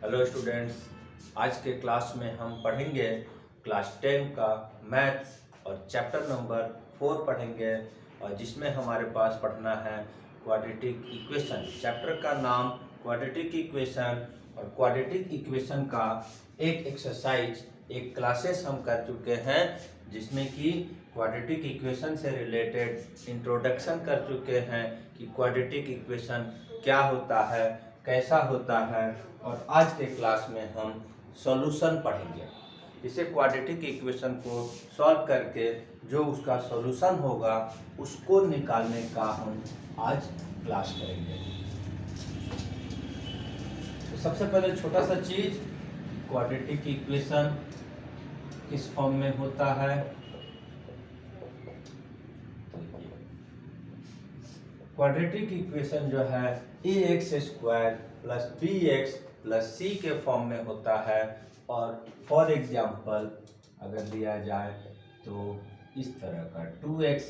Hello students, आज के class में हम पढ़ेंगे क्लास 10 का मैथ्स और चैप्टर नंबर 4 पढ़ेंगे और जिसमें हमारे पास पढ़ना है क्वाड्रेटिक इक्वेशन। चैप्टर का नाम क्वाड्रेटिक इक्वेशन और क्वाड्रेटिक इक्वेशन का एक एक्सरसाइज एक क्लासेस हम कर चुके हैं जिसमें कि क्वाड्रेटिक इक्वेशन से रिलेटेड इंट्रोडक्शन कर चुके हैं कि क्वाड्रेटिक इक्वेशन क्या होता है, कैसा होता है। और आज के क्लास में हम सॉल्यूशन पढ़ेंगे। इसे क्वाड्रेटिक इक्वेशन को सॉल्व करके जो उसका सॉल्यूशन होगा उसको निकालने का हम आज क्लास करेंगे। तो सबसे पहले छोटा सा चीज, क्वाड्रेटिक इक्वेशन किस फॉर्म में होता है। क्वाड्रेटिक इक्वेशन जो है ax² plus bx plus c के फॉर्म में होता है। और फॉर एग्जाम्पल अगर लिया जाए तो इस तरह का 2x²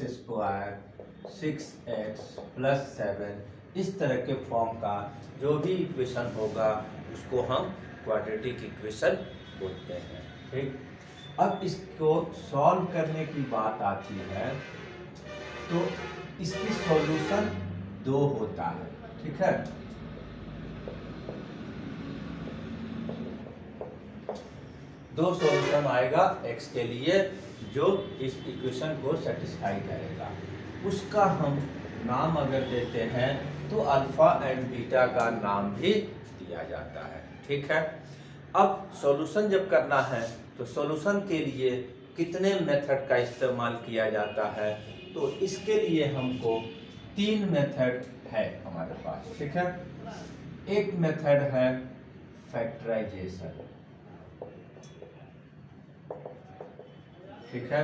6x प्लस 7 इस तरह के फॉर्म का जो भी इक्वेशन होगा उसको हम क्वाड्रेटिक इक्वेशन बोलते हैं। ठीक, अब इसको सॉल्व करने की बात आती है तो इसकी सॉल्यूशन 2 होता है। ठीक है, दो सॉल्यूशन आएगा x के लिए जो इस इक्वेशन को सेटिस्फाई करेगा। उसका हम नाम अगर देते हैं तो अल्फा एंड बीटा का नाम भी दिया जाता है। ठीक है, अब सॉल्यूशन जब करना है तो सॉल्यूशन के लिए कितने मेथड का इस्तेमाल किया जाता है, तो इसके लिए हमको 3 मेथड है हमारे पास। ठीक है, एक मेथड है फैक्टराइजेशन। ठीक है,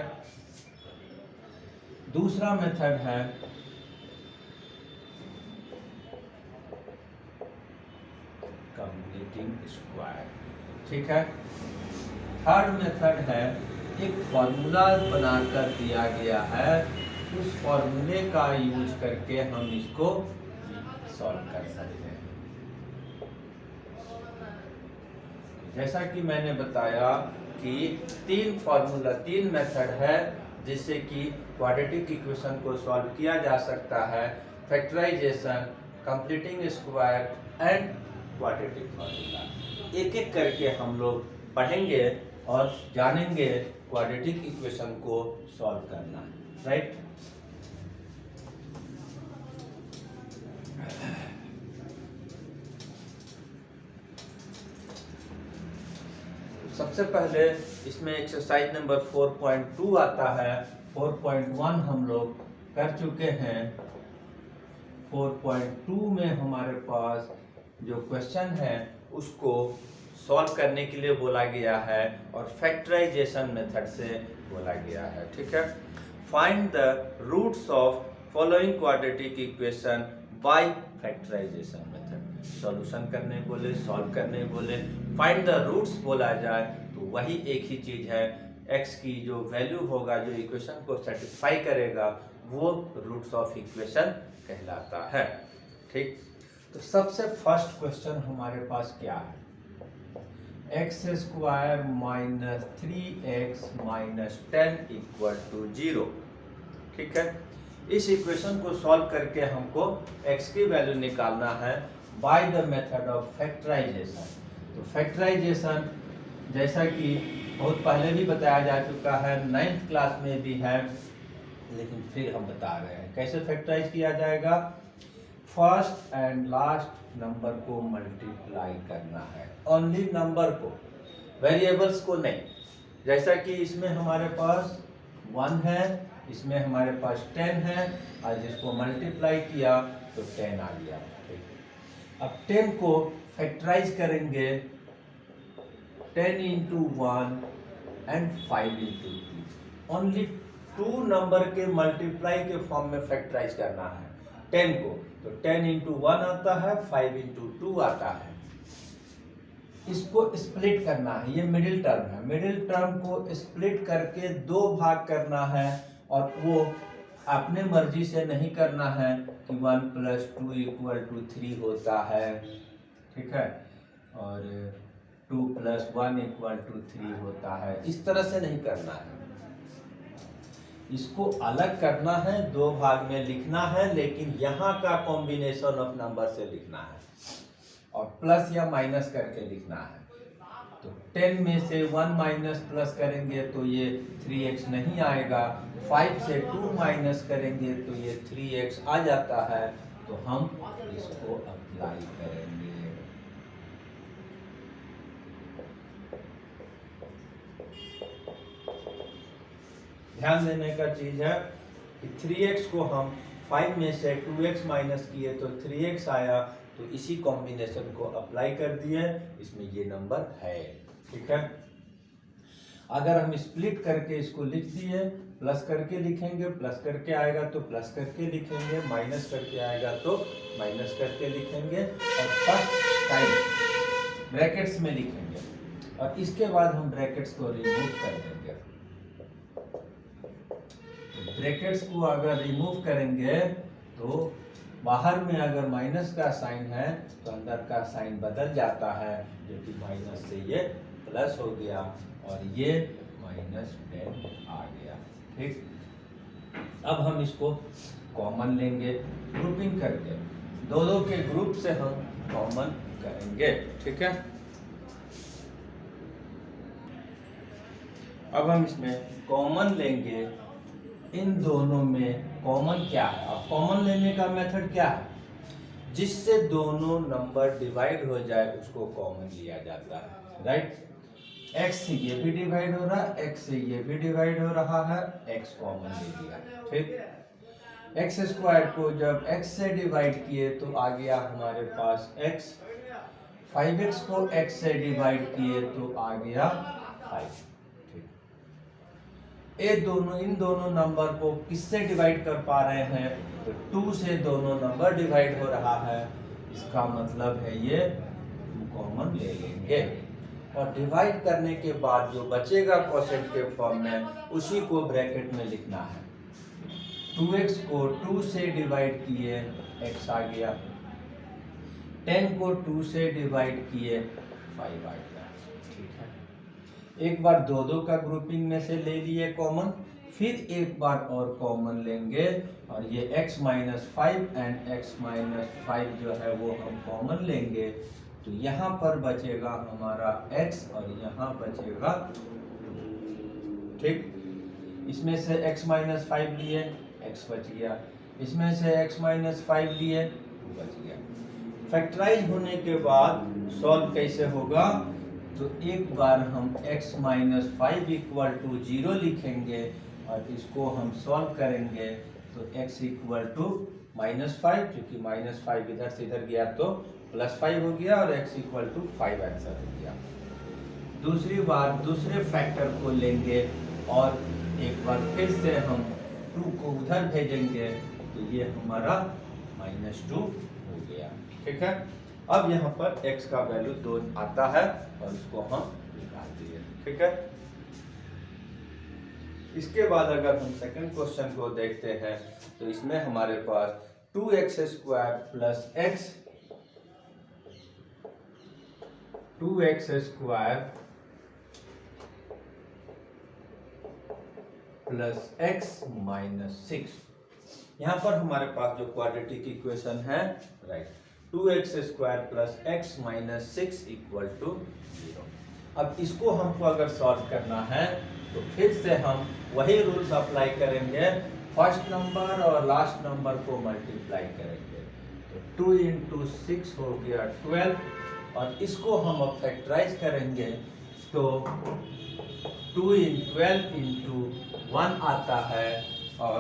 दूसरा मेथड है कंप्लीटिंग स्क्वायर। ठीक है, थर्ड मेथड है एक फॉर्मूला बनाकर दिया गया है, उस फॉर्मूले का यूज करके हम इसको सॉल्व कर सकते हैं। जैसा कि मैंने बताया कि 3 मेथड है जिससे कि क्वाड्रेटिक इक्वेशन को सॉल्व किया जा सकता है: factorisation, completing square and quadratic formula. एक एक करके हम लोग पढ़ेंगे और जानेंगे क्वाड्रेटिक इक्वेशन को सॉल्व करना। राइट, सबसे पहले इसमें एक्सरसाइज नंबर 4.2 आता है। 4.1 हम लोग कर चुके हैं। 4.2 में हमारे पास जो क्वेश्चन है उसको सॉल्व करने के लिए बोला गया है और फैक्टराइजेशन मेथड से बोला गया है। ठीक है, find the roots of following quadratic equation by factorisation method. Solution करने बोले, सॉल्व करने बोले, फाइंड द रूट्स बोला जाए तो वही एक ही चीज है। x की जो वैल्यू होगा जो इक्वेशन को सेटिस्फाई करेगा वो रूट्स ऑफ इक्वेशन कहलाता है। ठीक, तो सबसे फर्स्ट क्वेश्चन हमारे पास क्या है? x² minus 3x minus 10 equal to 0। ठीक है, इस इक्वेशन को सॉल्व करके हमको x की वैल्यू निकालना है by the method of factorisation. तो फैक्टराइजेशन जैसा कि बहुत पहले भी बताया जा चुका है, 9th क्लास में भी है, लेकिन फिर हम बता रहे हैं कैसे फैक्टराइज किया जाएगा। फर्स्ट एंड लास्ट नंबर को मल्टीप्लाई करना है, ओनली नंबर को, वेरिएबल्स को नहीं। जैसा कि इसमें हमारे पास 1 है, इसमें हमारे पास 10 है, और जिसको मल्टीप्लाई किया तो 10 आ गया। अब 10 को फैक्टराइज करेंगे, 10 into 1 and 5 into 2। Only 2 number के मल्टीप्लाई के फॉर्म में फैक्टराइज करना है 10 को, तो 10 इंटू 1 आता है, 5 इंटू 2 आता है। इसको स्प्लिट करना है, ये मिडिल टर्म है, मिडिल टर्म को स्प्लिट करके 2 भाग करना है, और वो अपने मर्जी से नहीं करना है कि 1 + 2 = 3 होता है। ठीक है, और 2 + 1 = 3 होता है। इस तरह से नहीं करना है, इसको अलग करना है, दो भाग में लिखना है, लेकिन यहाँ का कॉम्बिनेशन ऑफ नंबर से लिखना है और प्लस या माइनस करके लिखना है। तो 10 में से 1 माइनस प्लस करेंगे तो ये 3x नहीं आएगा, 5 से 2 माइनस करेंगे तो ये 3x आ जाता है। तो हम इसको अप्लाई करेंगे। ध्यान देने का चीज है कि 3x को हम 5 में से 2x माइनस किए तो 3x आया, तो इसी कॉम्बिनेशन को अप्लाई कर दिए, इसमें ये नंबर है। ठीक है, अगर हम स्प्लिट करके इसको लिख दिए, प्लस करके लिखेंगे, प्लस करके आएगा तो प्लस करके लिखेंगे, माइनस करके आएगा तो माइनस करके लिखेंगे, और फर्स्ट टाइम ब्रैकेट्स में लिखेंगे, और इसके बाद हम ब्रैकेट्स को रिमूव कर देंगे। ब्रैकेट्स को अगर रिमूव करेंगे तो बाहर में अगर माइनस का साइन है तो अंदर का साइन बदल जाता है, जो कि माइनस से ये प्लस हो गया और ये -10 आ गया। ठीक, अब हम इसको कॉमन लेंगे ग्रुपिंग करके, दो के ग्रुप से हम कॉमन करेंगे। ठीक है, अब हम इसमें कॉमन लेंगे, इन दोनों में कॉमन क्या है। अब कॉमन लेने का मेथड क्या है, जिससे दोनों नंबर डिवाइड हो जाए उसको कॉमन लिया जाता है। राइट, x से ये भी डिवाइड हो रहा है, x से ये भी डिवाइड हो रहा है, x कॉमन ले लिया। ठीक, x² को जब x से डिवाइड किए तो आ गया हमारे पास x, 5x को x से डिवाइड किए तो आ गया 5। इन दोनों नंबर को किससे डिवाइड कर पा रहे हैं, तो 2 से दोनों नंबर डिवाइड हो रहा है, इसका मतलब है ये कॉमन ले लेंगे, और डिवाइड करने के बाद जो बचेगा क्वोशिएंट के फॉर्म में, उसी को ब्रैकेट में लिखना है। 2x को 2 से डिवाइड किए, x आ गया, 10 को 2 से डिवाइड किए, 5 आ गया। ठीक है, एक बार दो का ग्रुपिंग में से ले लिए कॉमन, फिर एक बार और कॉमन लेंगे, और ये x - 5 एंड x - 5 जो है वो हम कॉमन लेंगे, तो यहाँ पर बचेगा हमारा x और यहाँ बचेगा 2। ठीक, इसमें से x - 5 लिए, x बच गया, इसमें से x - 5 लिए, 2 बच गया। फैक्टराइज होने के बाद सॉल्व कैसे होगा, तो एक बार हम x - 5 = 0 लिखेंगे और इसको हम सॉल्व करेंगे, तो x = -5, क्योंकि -5 इधर से इधर गया तो +5 हो गया, और x = 5 आंसर हो गया। दूसरी बार दूसरे फैक्टर को लेंगे और एक बार फिर से हम 2 को उधर भेजेंगे, तो ये हमारा -2 हो गया। ठीक है, अब यहाँ पर x का वैल्यू 2 आता है और इसको हम निकाल दिए। ठीक है, इसके बाद अगर हम सेकंड क्वेश्चन को देखते हैं, तो इसमें हमारे पास 2x² + x 2x² + x - 6, यहाँ पर हमारे पास जो क्वाड्रेटिक इक्वेशन है, राइट, 2x² + x - 6 = 0। अब इसको हमको अगर सॉल्व करना है तो फिर से हम वही रूल्स अप्लाई करेंगे, फर्स्ट नंबर और लास्ट नंबर को मल्टीप्लाई करेंगे, तो 2 × 6 हो गया 12, और इसको हम अब फैक्टराइज करेंगे तो 2 × 12 × 1 आता है, और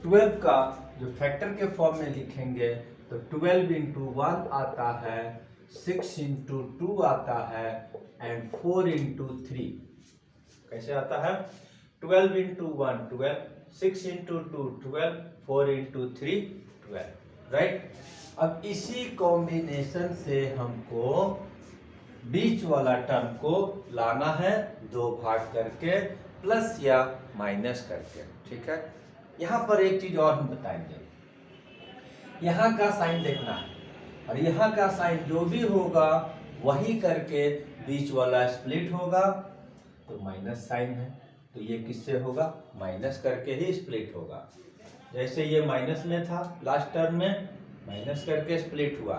12 का जो फैक्टर के फॉर्म में लिखेंगे तो 12 × 1 आता है, 6 × 2 आता है, एंड 4 × 3 कैसे आता है, 12 × 1 12, 6 × 2 12, 4 × 3 12। राइट, अब इसी कॉम्बिनेशन से हमको बीच वाला टर्म को लाना है, 2 भाग करके, प्लस या माइनस करके। ठीक है, यहाँ पर एक चीज और हम बताएंगे, यहाँ का साइन देखना है, और यहाँ का साइन जो भी होगा वही करके बीच वाला स्प्लिट होगा, तो माइनस साइन है, तो ये किससे होगा, माइनस करके ही स्प्लिट होगा। जैसे ये माइनस में था लास्ट टर्म में, माइनस करके स्प्लिट हुआ,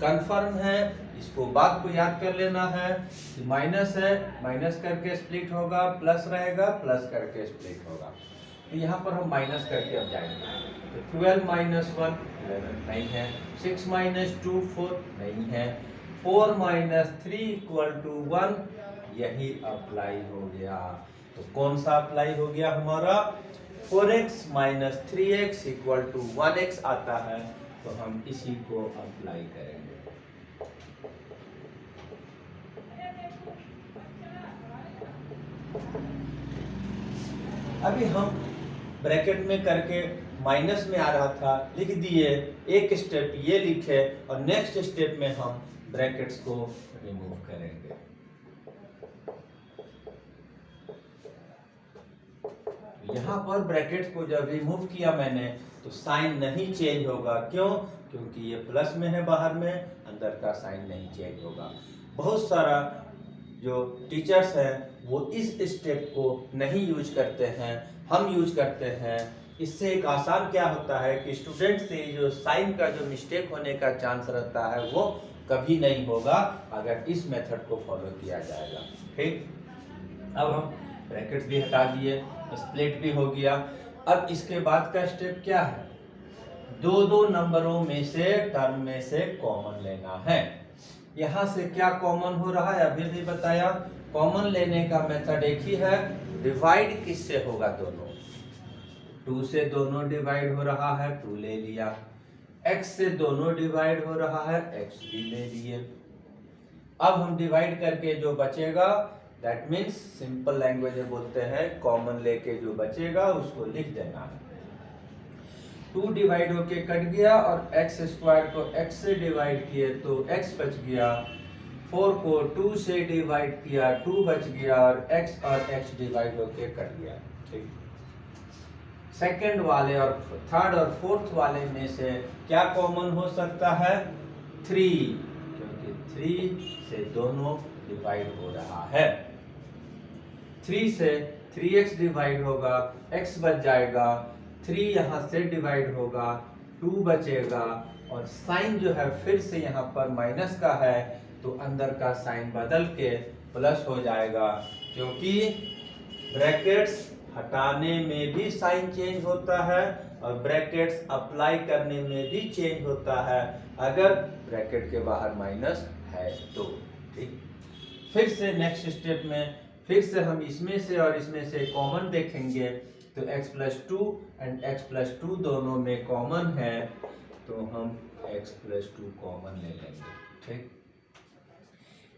कंफर्म है, इसको बात को याद कर लेना है, माइनस है, माइनस करके स्प्लिट होगा, प्लस रहेगा, प्लस करके स्प्लिट होगा। तो यहाँ पर हम माइनस करके अब जाएंगे, तो 12 माइनस 1 11 नहीं है, 6 माइनस 2 4 नहीं है, 4 माइनस 3 इक्वल टू 1, यही अप्लाई हो गया। तो कौन सा अप्लाई हो गया हमारा, 4x minus 3x equal to 1x आता है, तो हम इसी को अप्लाई करेंगे। अभी हम ब्रैकेट में करके माइनस में आ रहा था लिख दिए, एक स्टेप ये लिखे और नेक्स्ट स्टेप में हम ब्रैकेट्स को रिमूव करेंगे। यहाँ पर ब्रैकेट को जब रिमूव किया मैंने तो साइन नहीं चेंज होगा, क्यों, क्योंकि ये प्लस में है, बाहर में, अंदर का साइन नहीं चेंज होगा। बहुत सारा जो टीचर्स हैं वो इस स्टेप को नहीं यूज करते हैं, हम यूज करते हैं। इससे एक आसान क्या होता है कि स्टूडेंट से जो साइन का जो मिस्टेक होने का चांस रहता है वो कभी नहीं होगा अगर इस मेथड को फॉलो किया जाएगा। ठीक, अब हम ब्रैकेट भी हटा दिए, स्प्लिट भी हो गया। अब इसके बाद का स्टेप क्या है, दो नंबरों में से टर्म में से कॉमन लेना है। यहाँ से क्या कॉमन हो रहा है, अभी भी बताया, कॉमन लेने का मेथड एक ही है, डिवाइड किससे होगा, दोनों, 2 से दोनों डिवाइड हो रहा है, 2 ले लिया, x से दोनों डिवाइड हो रहा है, x भी ले लिए। अब हम डिवाइड करके जो बचेगा, दैट मीन्स सिंपल लैंग्वेज में बोलते हैं, कॉमन लेके जो बचेगा उसको लिख देना है। 2 डिवाइड होके कट गया और x स्क्वायर को x से डिवाइड किए तो x बच गया, 4 को 2 से डिवाइड किया 2 बच गया, और x डिवाइड होके कट गया। ठीक, सेकंड वाले और थर्ड और फोर्थ वाले में से क्या कॉमन हो सकता है, 3, क्योंकि 3 से दोनों डिवाइड हो रहा है, 3 से 3x डिवाइड होगा, x बच जाएगा, 3 यहाँ से डिवाइड होगा, 2 बचेगा, और साइन जो है फिर से यहाँ पर माइनस का है तो अंदर का साइन बदल के प्लस हो जाएगा, क्योंकि ब्रैकेट्स हटाने में भी साइन चेंज होता है और ब्रैकेट्स अप्लाई करने में भी चेंज होता है अगर ब्रैकेट के बाहर माइनस है तो। ठीक, फिर से नेक्स्ट स्टेप में फिर से हम इसमें से और इसमें से कॉमन देखेंगे, तो x plus 2 and x plus 2 दोनों में कॉमन है, तो हम x प्लस 2 कॉमन ले लेंगे। ठीक,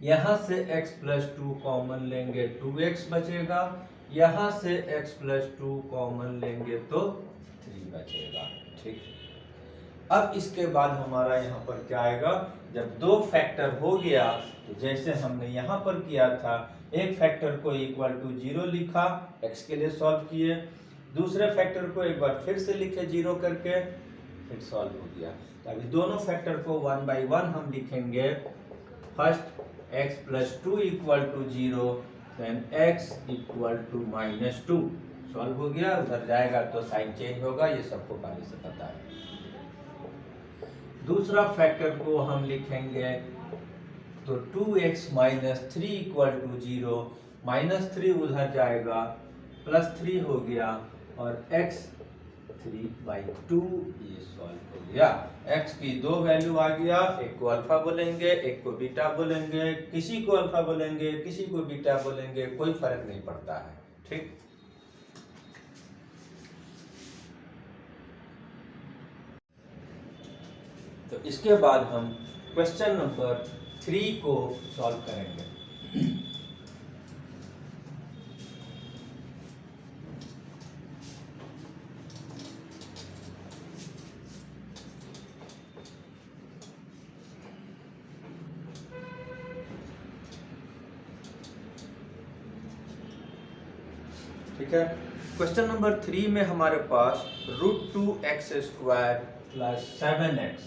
यहाँ से x प्लस 2 कॉमन लेंगे, 2x बचेगा, यहाँ से x प्लस 2 कॉमन लेंगे तो 3 बचेगा। ठीक, अब इसके बाद हमारा यहाँ पर क्या आएगा, जब 2 फैक्टर हो गया तो जैसे हमने यहाँ पर किया था, एक फैक्टर को इक्वल टू 0 लिखा, x के लिए सॉल्व किए, दूसरे फैक्टर को एक बार फिर से लिखे 0 करके, फिर सॉल्व हो गया। तो अभी दोनों फैक्टर को 1 बाई 1 हम लिखेंगे, first x plus 2 equal to 0, then x equal to minus 2, solve हो गया, उधर जाएगा तो साइन चेंज होगा, ये सबको पहले से पता है। दूसरा फैक्टर को हम लिखेंगे तो 2x minus 3 equal to 0, minus 3 उधर जाएगा, प्लस 3 हो गया, और x 3/2, ये सॉल्व हो गया। x की 2 वैल्यू आ गया, एक को अल्फा बोलेंगे, एक को बीटा बोलेंगे, किसी को अल्फा बोलेंगे, किसी को बीटा बोलेंगे, कोई फर्क नहीं पड़ता है। ठीक, तो इसके बाद हम क्वेश्चन नंबर 3 को सॉल्व करेंगे। ठीक है, क्वेश्चन नंबर 3 में हमारे पास √2x² plus 7x,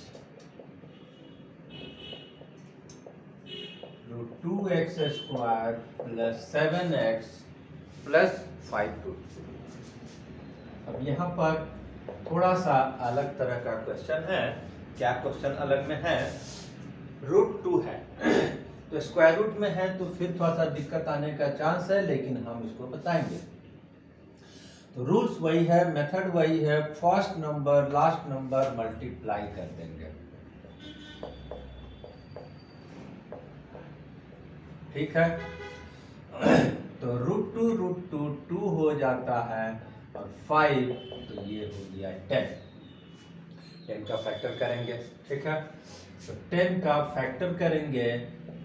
√2x² plus 7x plus 5√2। अब यहाँ पर थोड़ा सा अलग तरह का क्वेश्चन है। क्या क्वेश्चन अलग में है? √2 है तो स्क्वायर रूट में है तो फिर थोड़ा सा दिक्कत आने का चांस है, लेकिन हम इसको बताएंगे। तो रूल्स वही है, मेथड वही है, first number last number multiply कर देंगे, ठीक है। तो √2 2 हो जाता है और 5 तो ये हो गया 10 का फैक्टर करेंगे, ठीक है। तो 10 का फैक्टर करेंगे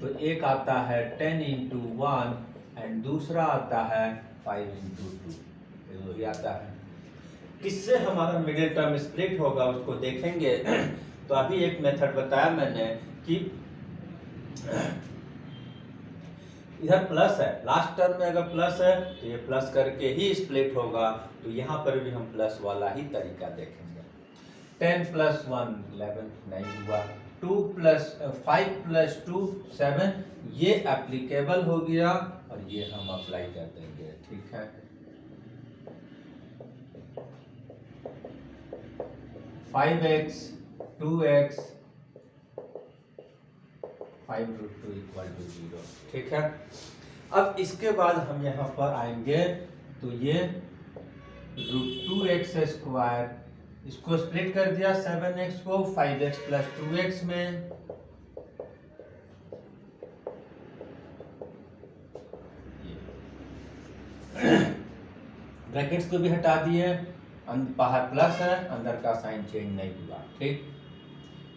तो एक आता है 10 × 1 एंड दूसरा आता है 5 × 2, वही आता है। किससे हमारा मिडिल टर्म स्प्लिट होगा उसको देखेंगे। तो अभी एक मेथड बताया मैंने कि इधर प्लस है, लास्ट टर्म में अगर प्लस है तो ये प्लस करके ही स्प्लिट होगा, तो यहाँ पर भी हम प्लस वाला ही तरीका देखेंगे। 10 + 1 11 नहीं हुआ, 5 + 2 7, ये एप्लीकेबल हो गया और ये हम अप्लाई कर देंगे, ठीक है। 5x 2x 5√2 = 0, ठीक है। अब इसके बाद हम यहाँ पर आएंगे तो ये √2x², इसको स्प्लिट कर दिया 7x को 5x + 2x में, ब्रैकेट्स को भी हटा दिए, बाहर प्लस है, अंदर का साइन चेंज नहीं हुआ, ठीक।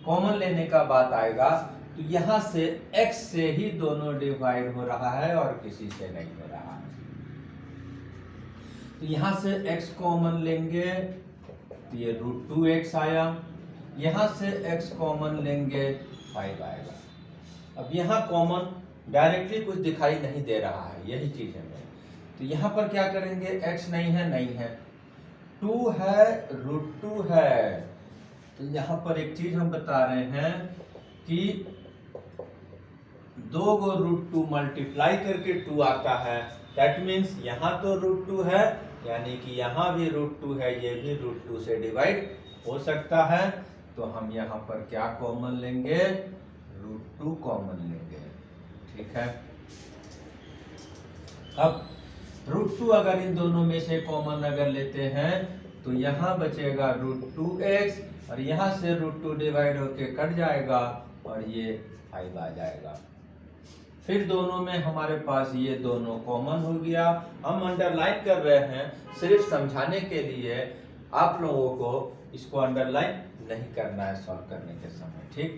कॉमन लेने का बात आएगा तो यहाँ से x से ही दोनों डिवाइड हो रहा है और किसी से नहीं हो रहा है, तो यहाँ से x कॉमन लेंगे तो ये √2x आया, यहाँ से x कॉमन लेंगे 5 आएगा। अब यहाँ कॉमन डायरेक्टली कुछ दिखाई नहीं दे रहा है, यही चीज है। तो यहाँ पर क्या करेंगे, x नहीं है, 2 है √2 है, तो यहाँ पर एक चीज हम बता रहे हैं कि 2 को √2 मल्टीप्लाई करके 2 आता है, दैट मीन्स यहाँ तो √2 है, यानी कि यहाँ भी √2 है, ये भी √2 से डिवाइड हो सकता है। तो हम यहाँ पर क्या कॉमन लेंगे, √2 कॉमन लेंगे, ठीक है। अब √2 अगर इन दोनों में से कॉमन अगर लेते हैं तो यहाँ बचेगा √2x और यहाँ से √2 डिवाइड होके कट जाएगा और ये 5 आ जाएगा। फिर दोनों में हमारे पास ये दोनों कॉमन हो गया। हम अंडरलाइन कर रहे हैं सिर्फ समझाने के लिए, आप लोगों को इसको अंडरलाइन नहीं करना है सॉल्व करने के समय, ठीक।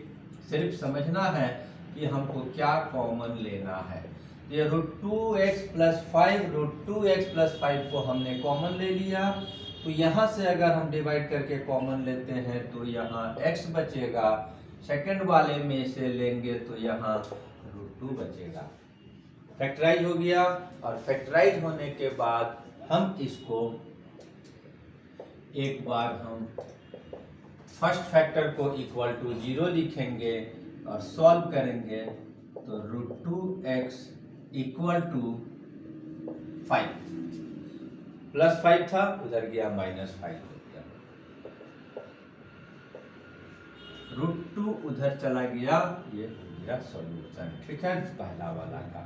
सिर्फ समझना है कि हमको क्या कॉमन लेना है। ये √2x + 5, √2x + 5 को हमने कॉमन ले लिया, तो यहाँ से अगर हम डिवाइड करके कॉमन लेते हैं तो यहाँ x बचेगा, सेकंड वाले में से लेंगे तो यहाँ √2 बचेगा। फैक्टराइज हो गया और फैक्टराइज होने के बाद हम इसको एक बार हम फर्स्ट फैक्टर को = 0 लिखेंगे और सॉल्व करेंगे तो √2x = 5, +5 था उधर गया -5 हो गया, √2 उधर चला गया, ये हो गया सॉल्यूशन, ठीक है, पहला वाला का।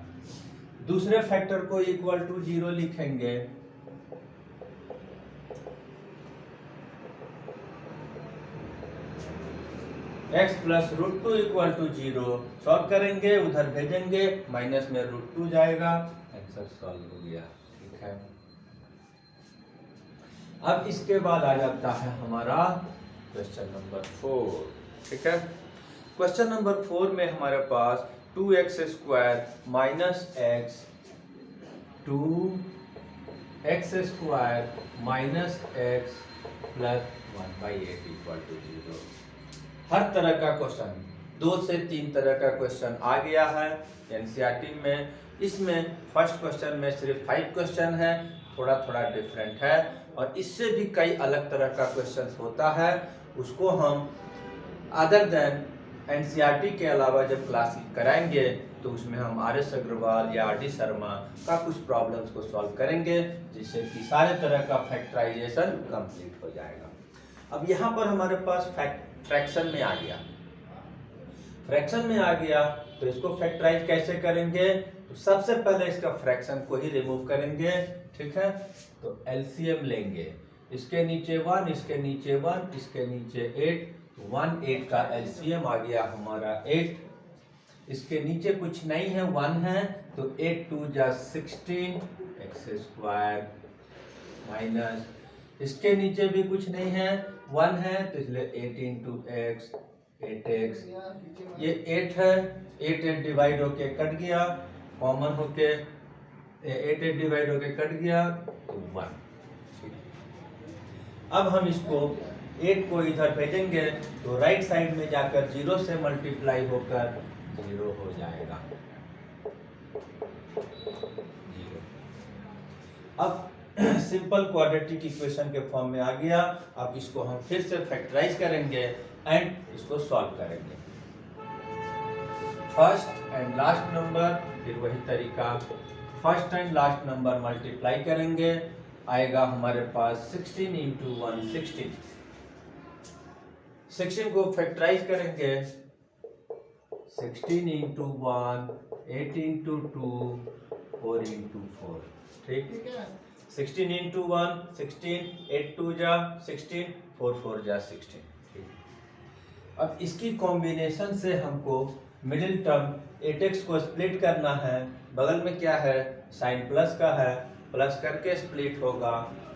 दूसरे फैक्टर को = 0 लिखेंगे, x + √2 = 0, सॉल्व करेंगे, उधर भेजेंगे, माइनस में √2 जाएगा, आंसर सॉल्व हो गया, ठीक है। अब इसके बाद आ जाता है हमारा क्वेश्चन नंबर 4, ठीक है। क्वेश्चन नंबर 4 में हमारे पास 2x² - x 2x² - x + 1/8 = 0। हर तरह का क्वेश्चन, 2 से 3 तरह का क्वेश्चन आ गया है एनसीईआरटी में। इसमें फर्स्ट क्वेश्चन में सिर्फ 5 क्वेश्चन है, थोड़ा थोड़ा डिफरेंट है, और इससे भी कई अलग तरह का क्वेश्चन होता है। उसको हम अदर देन एनसीईआरटी के अलावा जब क्लास कराएंगे तो उसमें हम आर.एस. अग्रवाल या आर.डी. शर्मा का कुछ प्रॉब्लम्स को सॉल्व करेंगे, जिससे कि सारे तरह का फैक्टराइजेशन कंप्लीट हो जाएगा। अब यहाँ पर हमारे पास फ्रैक्शन में आ गया, फ्रैक्शन में आ गया तो इसको फैक्टराइज कैसे करेंगे? तो सबसे पहले इसका फ्रैक्शन को ही रिमूव करेंगे, ठीक है। तो एलसीएम लेंगे, इसके नीचे 1, इसके नीचे 1, इसके नीचे 8, तो 1 8 का एलसीएम आ गया हमारा 8। इसके नीचे कुछ नहीं है, 1 है, तो 8 2 जा 16 एक्स स्क्वायर माइनस, इसके नीचे भी कुछ नहीं है, 1 है, तो इसलिए 8 इंटू एक्स 8x, ये 8 है, 8 8 डिवाइड होके कट गया, कॉमन होके 8 8 डिवाइड होके कट गया तो 1। अब हम इसको 8 को इधर भेजेंगे तो राइट साइड में जाकर 0 से मल्टीप्लाई होकर 0 हो जाएगा, 0। अब सिंपल क्वाड्रेटिक इक्वेशन के फॉर्म में आ गया। अब इसको हम फिर से फैक्टराइज करेंगे एंड इसको सॉल्व करेंगे। फर्स्ट एंड लास्ट नंबर, फिर वही तरीका, first and last number multiply करेंगे, आएगा हमारे पास 16 इंटू 1 16। 16 को फैक्टराइज करेंगे, 16 इंटू 1 8 इंटू 2 4 इंटू 4, ठीक है। 16 इंटू 1 16, 8 2 जा 16, 4 4 जा 16, ठीक। अब इसकी कॉम्बिनेशन से हमको मिडिल टर्म 8x को स्प्लिट करना है। बगल में क्या है, साइन प्लस का है, प्लस करके स्प्लिट होगा,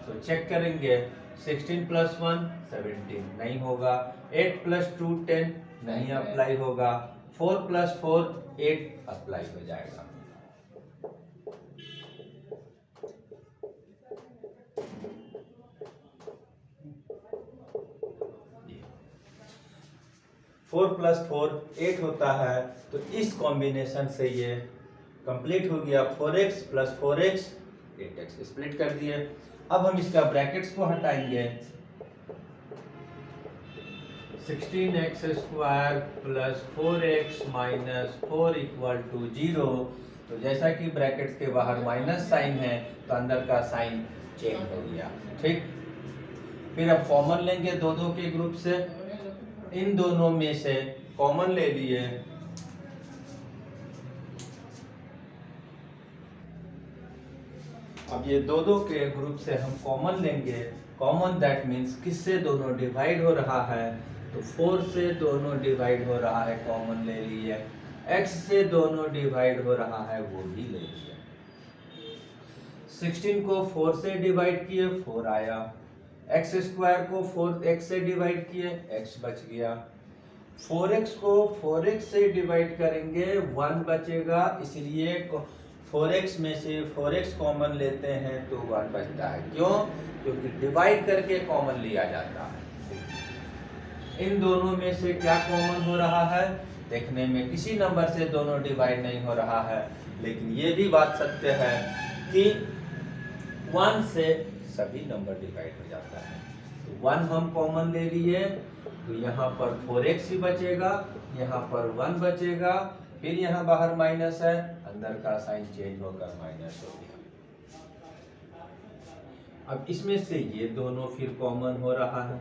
तो चेक करेंगे। 16 प्लस 1 17 नहीं होगा, 8 प्लस 2 10 नहीं अप्लाई होगा, 4 प्लस 4 8 अप्लाई हो जाएगा। 4 प्लस 4 8 होता है, तो इस कॉम्बिनेशन से ये कंप्लीट हो गया। 4x plus 4x 8x split कर दिए। अब हम इसका ब्रैकेट्स को हटाएंगे, 16x square plus 4x minus 4 equal to 0। तो जैसा कि ब्रैकेट्स के बाहर माइनस साइन है तो अंदर का साइन चेंज हो गया, ठीक। फिर अब कॉमन लेंगे दो दो के ग्रुप से, इन दोनों में से कॉमन ले लिए, अब ये दो दो के ग्रुप से हम कॉमन लेंगे। कॉमन दैट मीन्स किससे दोनों डिवाइड हो रहा है, तो 4 से दोनों डिवाइड हो रहा है, कॉमन ले लिए। x से दोनों डिवाइड हो रहा है, वो भी ले लिए। 16 को 4 से डिवाइड किए 4 आया, एक्स स्क्वायर को 4x से डिवाइड किए x बच गया। 4x को 4x से डिवाइड करेंगे 1 बचेगा, इसलिए 4x में से 4x कॉमन लेते हैं तो 1 बचता है। क्यों? क्योंकि डिवाइड करके कॉमन लिया जाता है। इन दोनों में से क्या कॉमन हो रहा है, देखने में किसी नंबर से दोनों डिवाइड नहीं हो रहा है, लेकिन ये भी बात सत्य है कि 1 से सभी नंबर डिवाइड हो जाता है। तो 1 हम कॉमन ले लिए, तो यहाँ पर 4x ही बचेगा, यहाँ पर 1 बचेगा, फिर यहाँ बाहर माइनस है, अंदर का साइन चेंज होकर माइनस हो गया। अब इसमें से ये दोनों फिर कॉमन हो रहा है,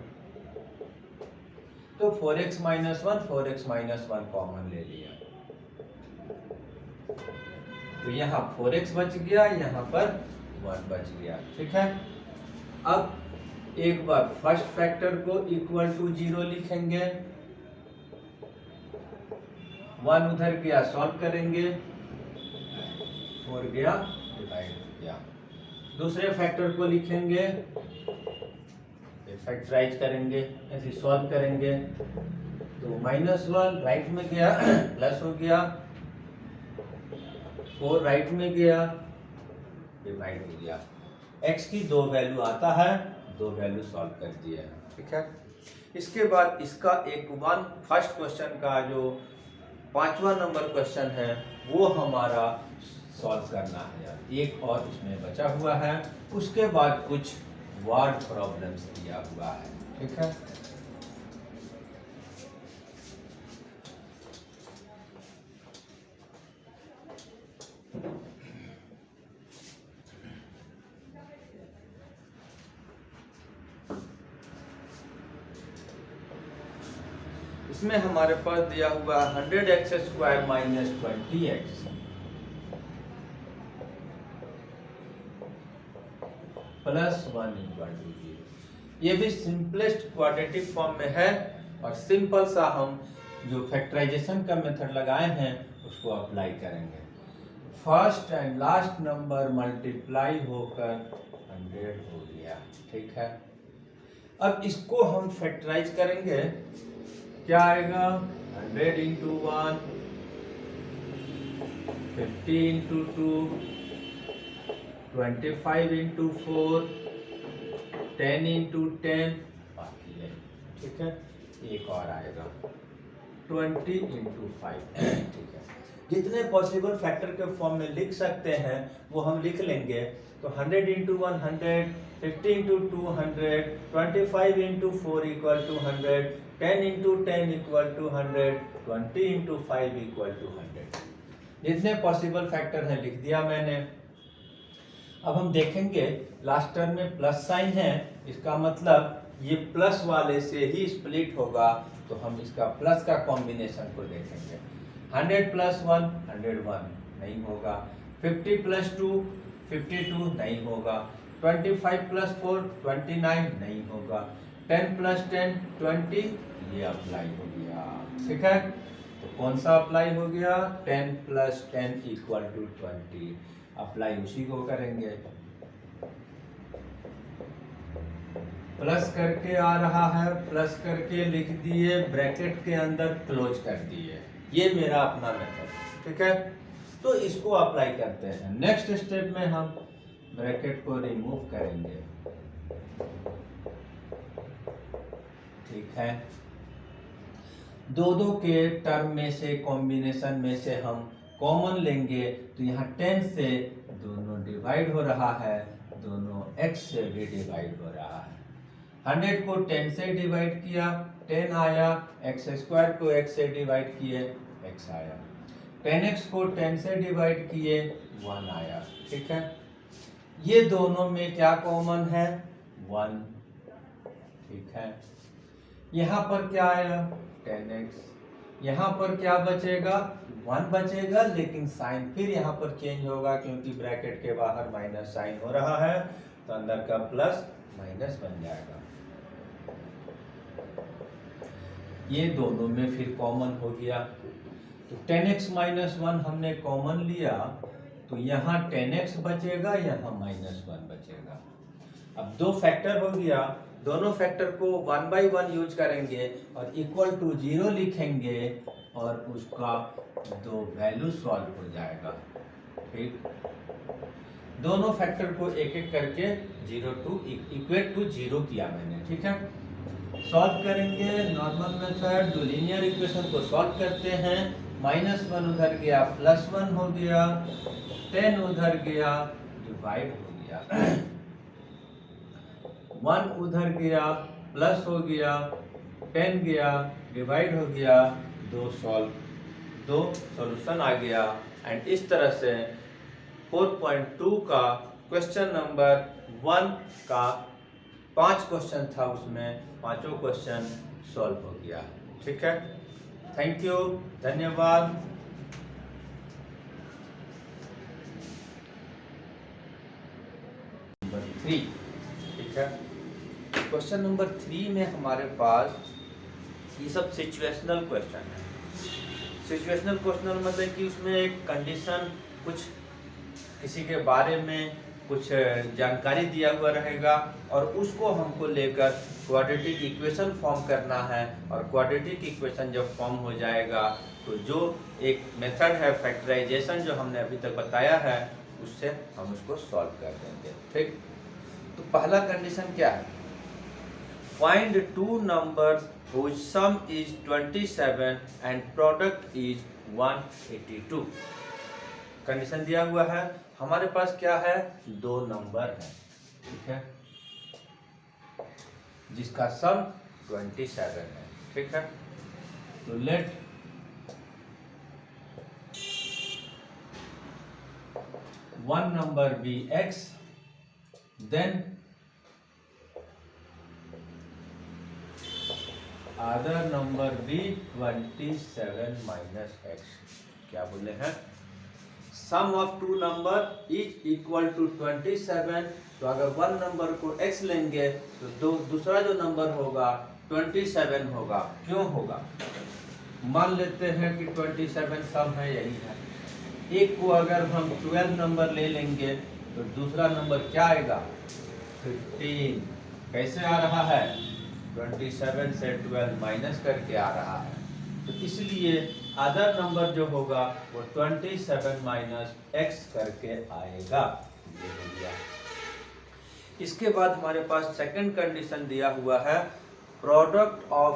तो 4x minus 1 4x minus 1 common ले लिया, तो यहाँ 4x बच गया, यहाँ पर 1 बच गया, ठीक है। अब एक बार फर्स्ट फैक्टर को इक्वल टू 0 लिखेंगे, 1 उधर गया सॉल्व करेंगे, 4 गया डिवाइड हो गया। दूसरे फैक्टर को लिखेंगे, फैक्टराइज करेंगे, ऐसे सॉल्व करेंगे, तो -1 राइट में गया प्लस हो गया, 4 राइट में गया डिवाइड हो गया। x की 2 वैल्यू आता है, 2 वैल्यू सॉल्व कर दिए हैं, ठीक है। इसके बाद इसका एक फर्स्ट क्वेश्चन का जो 5वां नंबर क्वेश्चन है वो हमारा सॉल्व करना है यार। एक और इसमें बचा हुआ है, उसके बाद कुछ वर्ड प्रॉब्लम्स दिया हुआ है, ठीक है। इसमें हमारे पास दिया हुआ 100x² minus 20x plus 1 equal to 0। ये भी सिंपलेस्ट क्वाड्रेटिक फॉर्म में है और सिंपल सा हम जो फैक्टराइजेशन का मेथड लगाए हैं उसको अप्लाई करेंगे। First and last number multiply होकर 100 हो गया, ठीक है। अब इसको हम फैक्टराइज करेंगे, क्या आएगा 100 इंटू 1, 50 इंटू 2, 25 इंटू 4, 10 इंटू 10, बाकी है, ठीक है। एक और आएगा 20 इंटू 5, ठीक है। जितने पॉसिबल फैक्टर के फॉर्म में लिख सकते हैं वो हम लिख लेंगे। तो 100 into 1 100, 50 into 2 100, 25 into 4 equal to 100, 10 into 10 equal to 100, 20 into 5 equal to 100। जितने पॉसिबल फैक्टर हैं लिख दिया मैंने। अब हम देखेंगे लास्ट टर्म में प्लस साइन है, इसका मतलब ये प्लस वाले से ही स्प्लिट होगा, तो हम इसका प्लस का कॉम्बिनेशन को देखेंगे। 100 प्लस 1 101 नहीं होगा, 50 प्लस 2 52 नहीं होगा, 25 प्लस 4 29 नहीं होगा, 10 प्लस 10 20, ये अप्लाई हो गया, ठीक है। तो कौन सा अप्लाई हो गया, 10 प्लस 10 इक्वल टू 20, अप्लाई उसी को करेंगे। प्लस करके आ रहा है, प्लस करके लिख दिए, ब्रैकेट के अंदर क्लोज कर दिए, ये मेरा अपना मेथड, ठीक है। तो इसको अप्लाई करते हैं। नेक्स्ट स्टेप में हम ब्रैकेट को रिमूव करेंगे, ठीक है। दो के टर्म में से कॉम्बिनेशन में से हम कॉमन लेंगे, तो यहाँ 10 से दोनों डिवाइड हो रहा है, दोनों x से भी डिवाइड हो रहा है। 100 को 10 से डिवाइड किया 10 आया, x² को x से डिवाइड किए x आया, 10x को 10 से डिवाइड किए 1 आया, ठीक है। ये दोनों में क्या कॉमन है, 1, ठीक है। यहाँ पर क्या आया 10x, यहाँ पर क्या बचेगा 1 बचेगा, लेकिन साइन फिर यहाँ पर चेंज होगा क्योंकि ब्रैकेट के बाहर माइनस साइन हो रहा है, तो अंदर का प्लस माइनस बन जाएगा। ये दोनों में फिर कॉमन हो गया, तो 10x माइनस 1 हमने कॉमन लिया, तो यहाँ 10x बचेगा, यहाँ -1 बचेगा। अब दो फैक्टर हो गया, दोनों फैक्टर को 1 by 1 यूज करेंगे और इक्वल टू 0 लिखेंगे और उसका दो वैल्यू सॉल्व हो जाएगा, ठीक। दोनों फैक्टर को एक एक करके 0 टू इक्वल टू 0 किया मैंने, ठीक है। सॉल्व करेंगे नॉर्मल मेथड, जो लीनियर इक्वेशन को सॉल्व करते हैं। -1 उधर गया, +1 हो गया, 10 उधर गया, डिवाइड हो गया, 1 उधर गया, प्लस हो गया, 10 गया, डिवाइड हो गया, दो सॉल्यूशन आ गया। एंड इस तरह से 4.2 का क्वेश्चन नंबर 1 का 5 क्वेश्चन था, उसमें पांचों क्वेश्चन सॉल्व हो गया, ठीक है। थैंक यू, धन्यवाद। नंबर 3, ठीक है। क्वेश्चन नंबर 3 में हमारे पास ये सब सिचुएशनल क्वेश्चन है। सिचुएशनल क्वेश्चन मतलब कि उसमें एक कंडीशन, कुछ किसी के बारे में कुछ जानकारी दिया हुआ रहेगा और उसको हमको लेकर क्वाड्रेटिक इक्वेशन फॉर्म करना है, और क्वाड्रेटिक इक्वेशन जब फॉर्म हो जाएगा तो जो एक मेथड है फैक्टराइजेशन जो हमने अभी तक बताया है, उससे हम उसको सॉल्व कर देंगे, ठीक। तो पहला कंडीशन क्या है, find 2 numbers whose sum is 27 and product is 182। Condition दिया हुआ है, हमारे पास क्या है, 2 नंबर है, ठीक है, जिसका सम 27 है, ठीक है। तो late one number be x, then other number be 27 minus x। क्या बोले हैं, sum of 2 number is equal to 27। तो अगर 1 नंबर को x लेंगे तो दूसरा जो नंबर होगा 27 होगा। क्यों होगा, मान लेते हैं कि 27 सम है, यही है। एक को अगर हम 12 नंबर ले लेंगे तो दूसरा नंबर क्या आएगा, 15। कैसे आ रहा है, 27 से 12 माइनस करके आ रहा है। तो इसलिए अदर नंबर जो होगा वो 27 माइनस x करके आएगा, ये हो गया। इसके बाद हमारे पास सेकंड कंडीशन दिया हुआ है, product of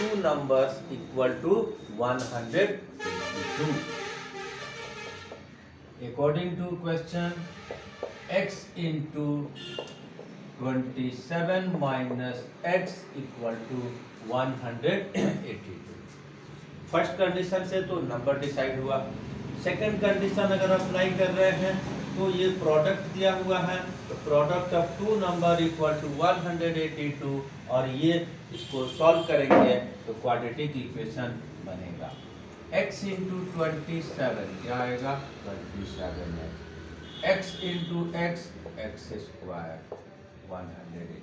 2 numbers equal to 182। According to question, x into 27 minus x equal to 182। First condition से तो नंबर डिसाइड हुआ। सेकंड कंडीशन अगर अप्लाई कर रहे हैं तो ये प्रोडक्ट दिया हुआ है, तो product of 2 number equal to 182, और ये इसको सॉल्व करेंगे तो क्वाड्रेटिक इक्वेशन बनेगा। x इंटू 27 क्या आएगा, 27 है, x into x, x square 180।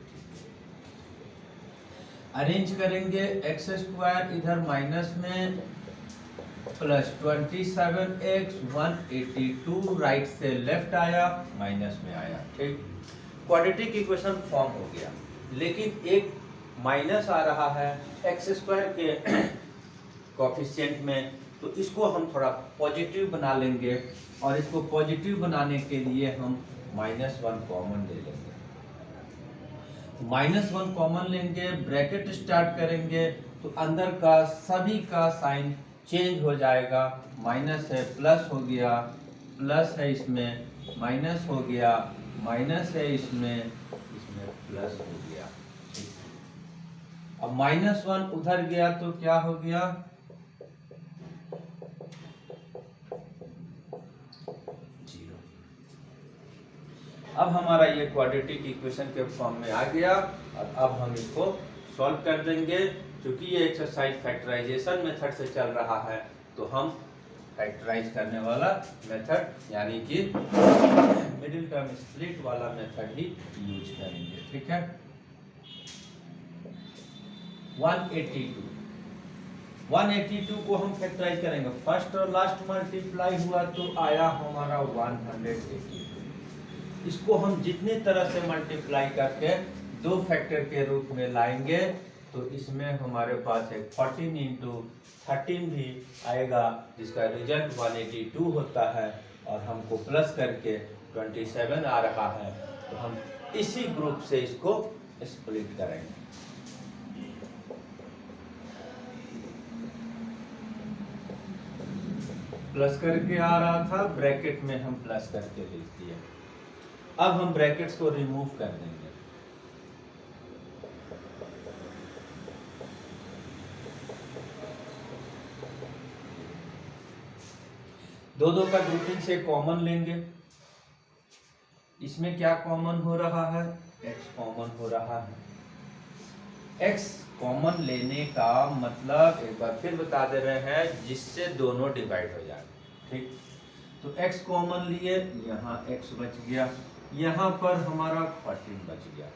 Arrange करेंगे, x स्क्वायर इधर माइनस में प्लस 27x 182 राइट से लेफ्ट आया, माइनस में आया, ठीक। क्वाड्रेटिक इक्वेशन फॉर्म हो गया, लेकिन एक माइनस आ रहा है x स्क्वायर के कोफिशिएंट में, तो इसको हम थोड़ा पॉजिटिव बना लेंगे, और इसको पॉजिटिव बनाने के लिए हम -1 कॉमन ले लेंगे। -1 कॉमन लेंगे, ब्रैकेट स्टार्ट करेंगे तो अंदर का सभी का साइन चेंज हो जाएगा। माइनस है प्लस हो गया, प्लस है इसमें माइनस हो गया, माइनस है इसमें प्लस हो गया। अब -1 उधर गया तो क्या हो गया, 0। अब हमारा ये क्वाड्रेटिक इक्वेशन के फॉर्म में आ गया, और अब हम इसको सॉल्व कर देंगे। क्योंकि ये एक्सरसाइज फैक्टराइजेशन मेथड से चल रहा है, तो हम फैक्टराइज करने वाला मेथड यानी कि मिडिल टर्म स्प्लिट वाला मेथड ही यूज करेंगे, ठीक है। 182 को हम फैक्टराइज करेंगे, फर्स्ट और लास्ट मल्टीप्लाई हुआ तो आया हमारा 182। इसको हम जितनी तरह से मल्टीप्लाई करके 2 फैक्टर के रूप में लाएंगे तो इसमें हमारे पास एक 14 इंटू 13 भी आएगा, जिसका रिजल्ट 182 होता है, और हमको प्लस करके 27 आ रहा है। तो हम इसी ग्रुप से इसको स्प्लिट करेंगे। प्लस करके आ रहा था, ब्रैकेट में हम प्लस करके लिख दिए। अब हम ब्रैकेट्स को रिमूव कर देंगे। दो का ग्रुपिंग से कॉमन लेंगे। इसमें क्या कॉमन हो रहा है, x कॉमन हो रहा है। x कॉमन लेने का मतलब एक बार फिर बता दे रहे हैं, जिससे दोनों डिवाइड हो जाए, ठीक। तो x कॉमन लिए, यहाँ x बच गया, यहाँ पर हमारा 14 बच गया।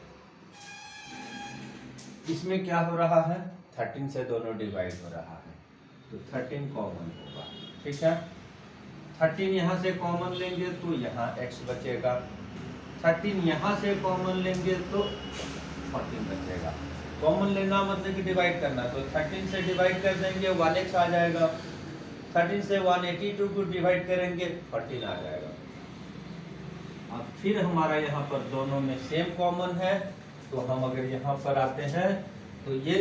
इसमें क्या हो रहा है, 13 से दोनों डिवाइड हो रहा है, तो 13 कॉमन होगा, ठीक है। 13 यहाँ से कॉमन लेंगे तो यहाँ x बचेगा, 13 यहाँ से कॉमन लेंगे तो 14 बचेगा। कॉमन लेना मतलब कि डिवाइड करना, तो 13 से डिवाइड कर देंगे 1x आ जाएगा, 13 से 182 को डिवाइड करेंगे 14 आ जाएगा। अब फिर हमारा यहाँ पर दोनों में सेम कॉमन है, तो हम अगर यहाँ पर आते हैं तो ये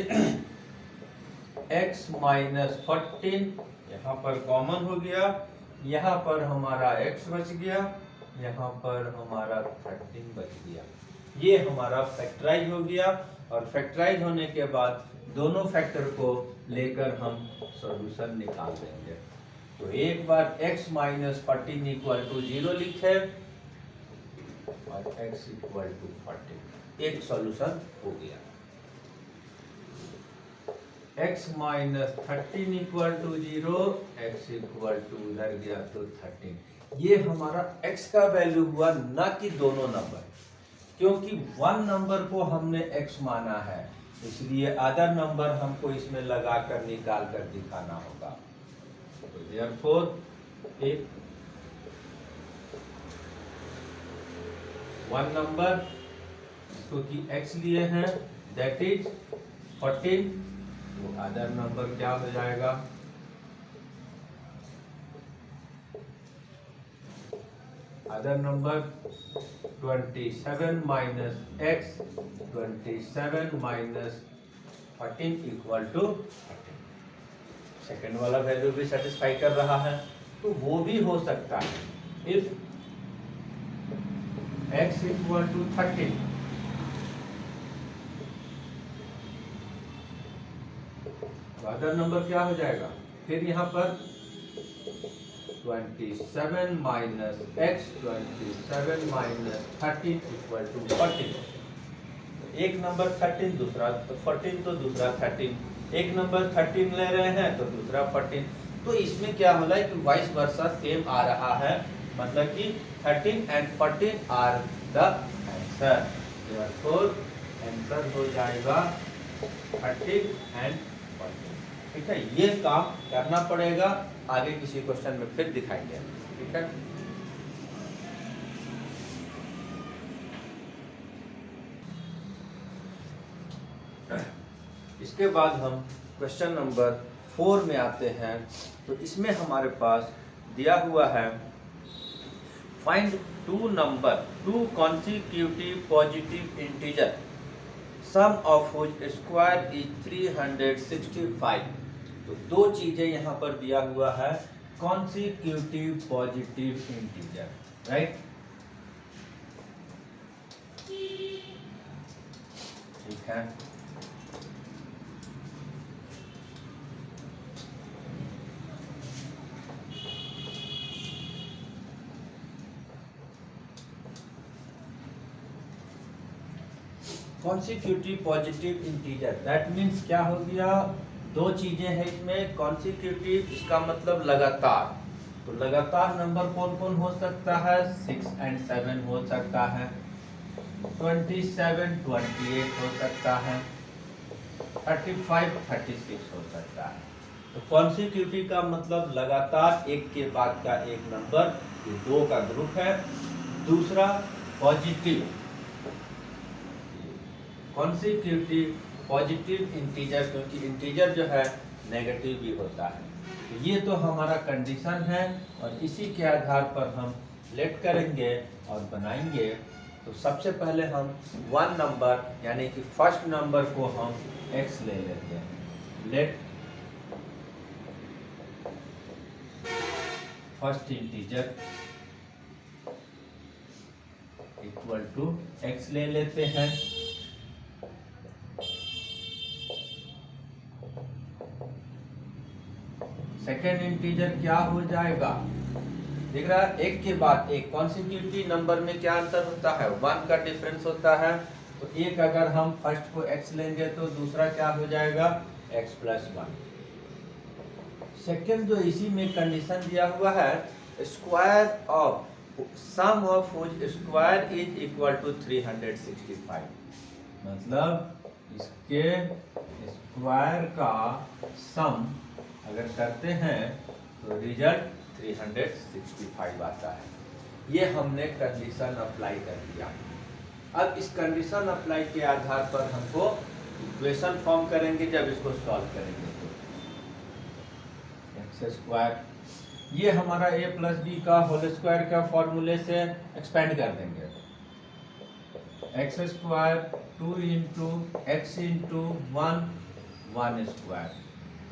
x माइनस 14 यहाँ पर कॉमन हो गया, यहाँ पर हमारा x बच गया, यहाँ पर हमारा 13 बच गया। ये हमारा फैक्टराइज हो गया, और फैक्टराइज होने के बाद दोनों फैक्टर को लेकर हम सॉल्यूशन निकाल देंगे। तो एक बार x माइनस 14 इक्वल टू 0 लिखे और x इक्वल टू 14, एक सॉल्यूशन हो गया। x minus 13 equal to 0, x equal to उधर गया तो 13। ये हमारा x का वैल्यू हुआ, ना कि दोनों नंबर, क्योंकि वन नंबर को हमने x माना है, इसलिए अदर नंबर हमको इसमें लगा कर निकाल कर दिखाना होगा। तो देयरफॉर एक वन नंबर क्योंकि x लिए हैं दैट इज 14, तो अदर नंबर क्या हो जाएगा, other number 27 minus x, 27 minus 14 equal to 14। Second वाला वैल्यू भी सेटिस्फाई कर रहा है, तो वो भी हो सकता है। इफ x इक्वल टू 13, तो अदर नंबर क्या हो जाएगा, फिर यहाँ पर 27 minus x, 27 minus 13 equal to 14। एक नंबर 13, दूसरा 14, तो दूसरा 13, एक नंबर 13 ले रहे हैं तो दूसरा 14। तो इसमें क्या हो रहा है कि वाइस वर्सा सेम आ रहा है, मतलब कि 13 and 14 are the answer. Therefore answer हो जाएगा 13 एंड 14। ठीक है, ये काम करना पड़ेगा, आगे किसी क्वेश्चन में फिर दिखाएंगे। ठीक है, इसके बाद हम क्वेश्चन नंबर 4 में आते हैं। तो इसमें हमारे पास दिया हुआ है find two number, two consecutive positive integer, sum of which square is 365। तो दो चीजें यहाँ पर दिया हुआ है, कॉन्सिक्यूटिव पॉजिटिव इंटीजर, राइट। ठीक है, consecutive positive integer that means क्या हो गया, दो चीजें हैं इसमें। कॉन्सिक्यूटिव इसका मतलब लगातार, तो लगातार नंबर कौन कौन हो सकता है, 6 एंड 7 हो सकता है, 27 28 हो सकता है, 35 36 हो सकता है। तो कॉन्सिक्यूटिव का मतलब लगातार एक के बाद का एक नंबर, ये दो का ग्रुप है। दूसरा पॉजिटिव, कॉन्सिक्यूटिव पॉजिटिव इंटीजर, क्योंकि इंटीजर जो है नेगेटिव भी होता है। तो ये तो हमारा कंडीशन है, और इसी के आधार पर हम लेट करेंगे और बनाएंगे। तो सबसे पहले हम वन नंबर यानी कि फर्स्ट नंबर को हम x ले लेते हैं। Let first integer equal to x ले लेते हैं। सेकेंड इंटीजर क्या हो जाएगा, देख रहा है, एक के बाद एक। कॉन्सिक्यूटिव नंबर में क्या अंतर होता है, 1 का डिफरेंस होता है। तो एक अगर हम फर्स्ट को x लेंगे तो दूसरा क्या हो जाएगा, x प्लस 1। सेकेंड जो इसी में कंडीशन दिया हुआ है, square of sum of which square is equal to 365, मतलब इसके स्क्वायर का सम अगर करते हैं तो रिजल्ट 365 आता है। ये हमने कंडीशन अप्लाई कर दिया। अब इस कंडीशन अप्लाई के आधार पर हमको इक्वेशन फॉर्म करेंगे जब इसको सॉल्व करेंगे। तो एक्स स्क्वायर, ये हमारा a प्लस बी का होल स्क्वायर का फॉर्मूले से एक्सपेंड कर देंगे। X square 2 into X into 1 1 square,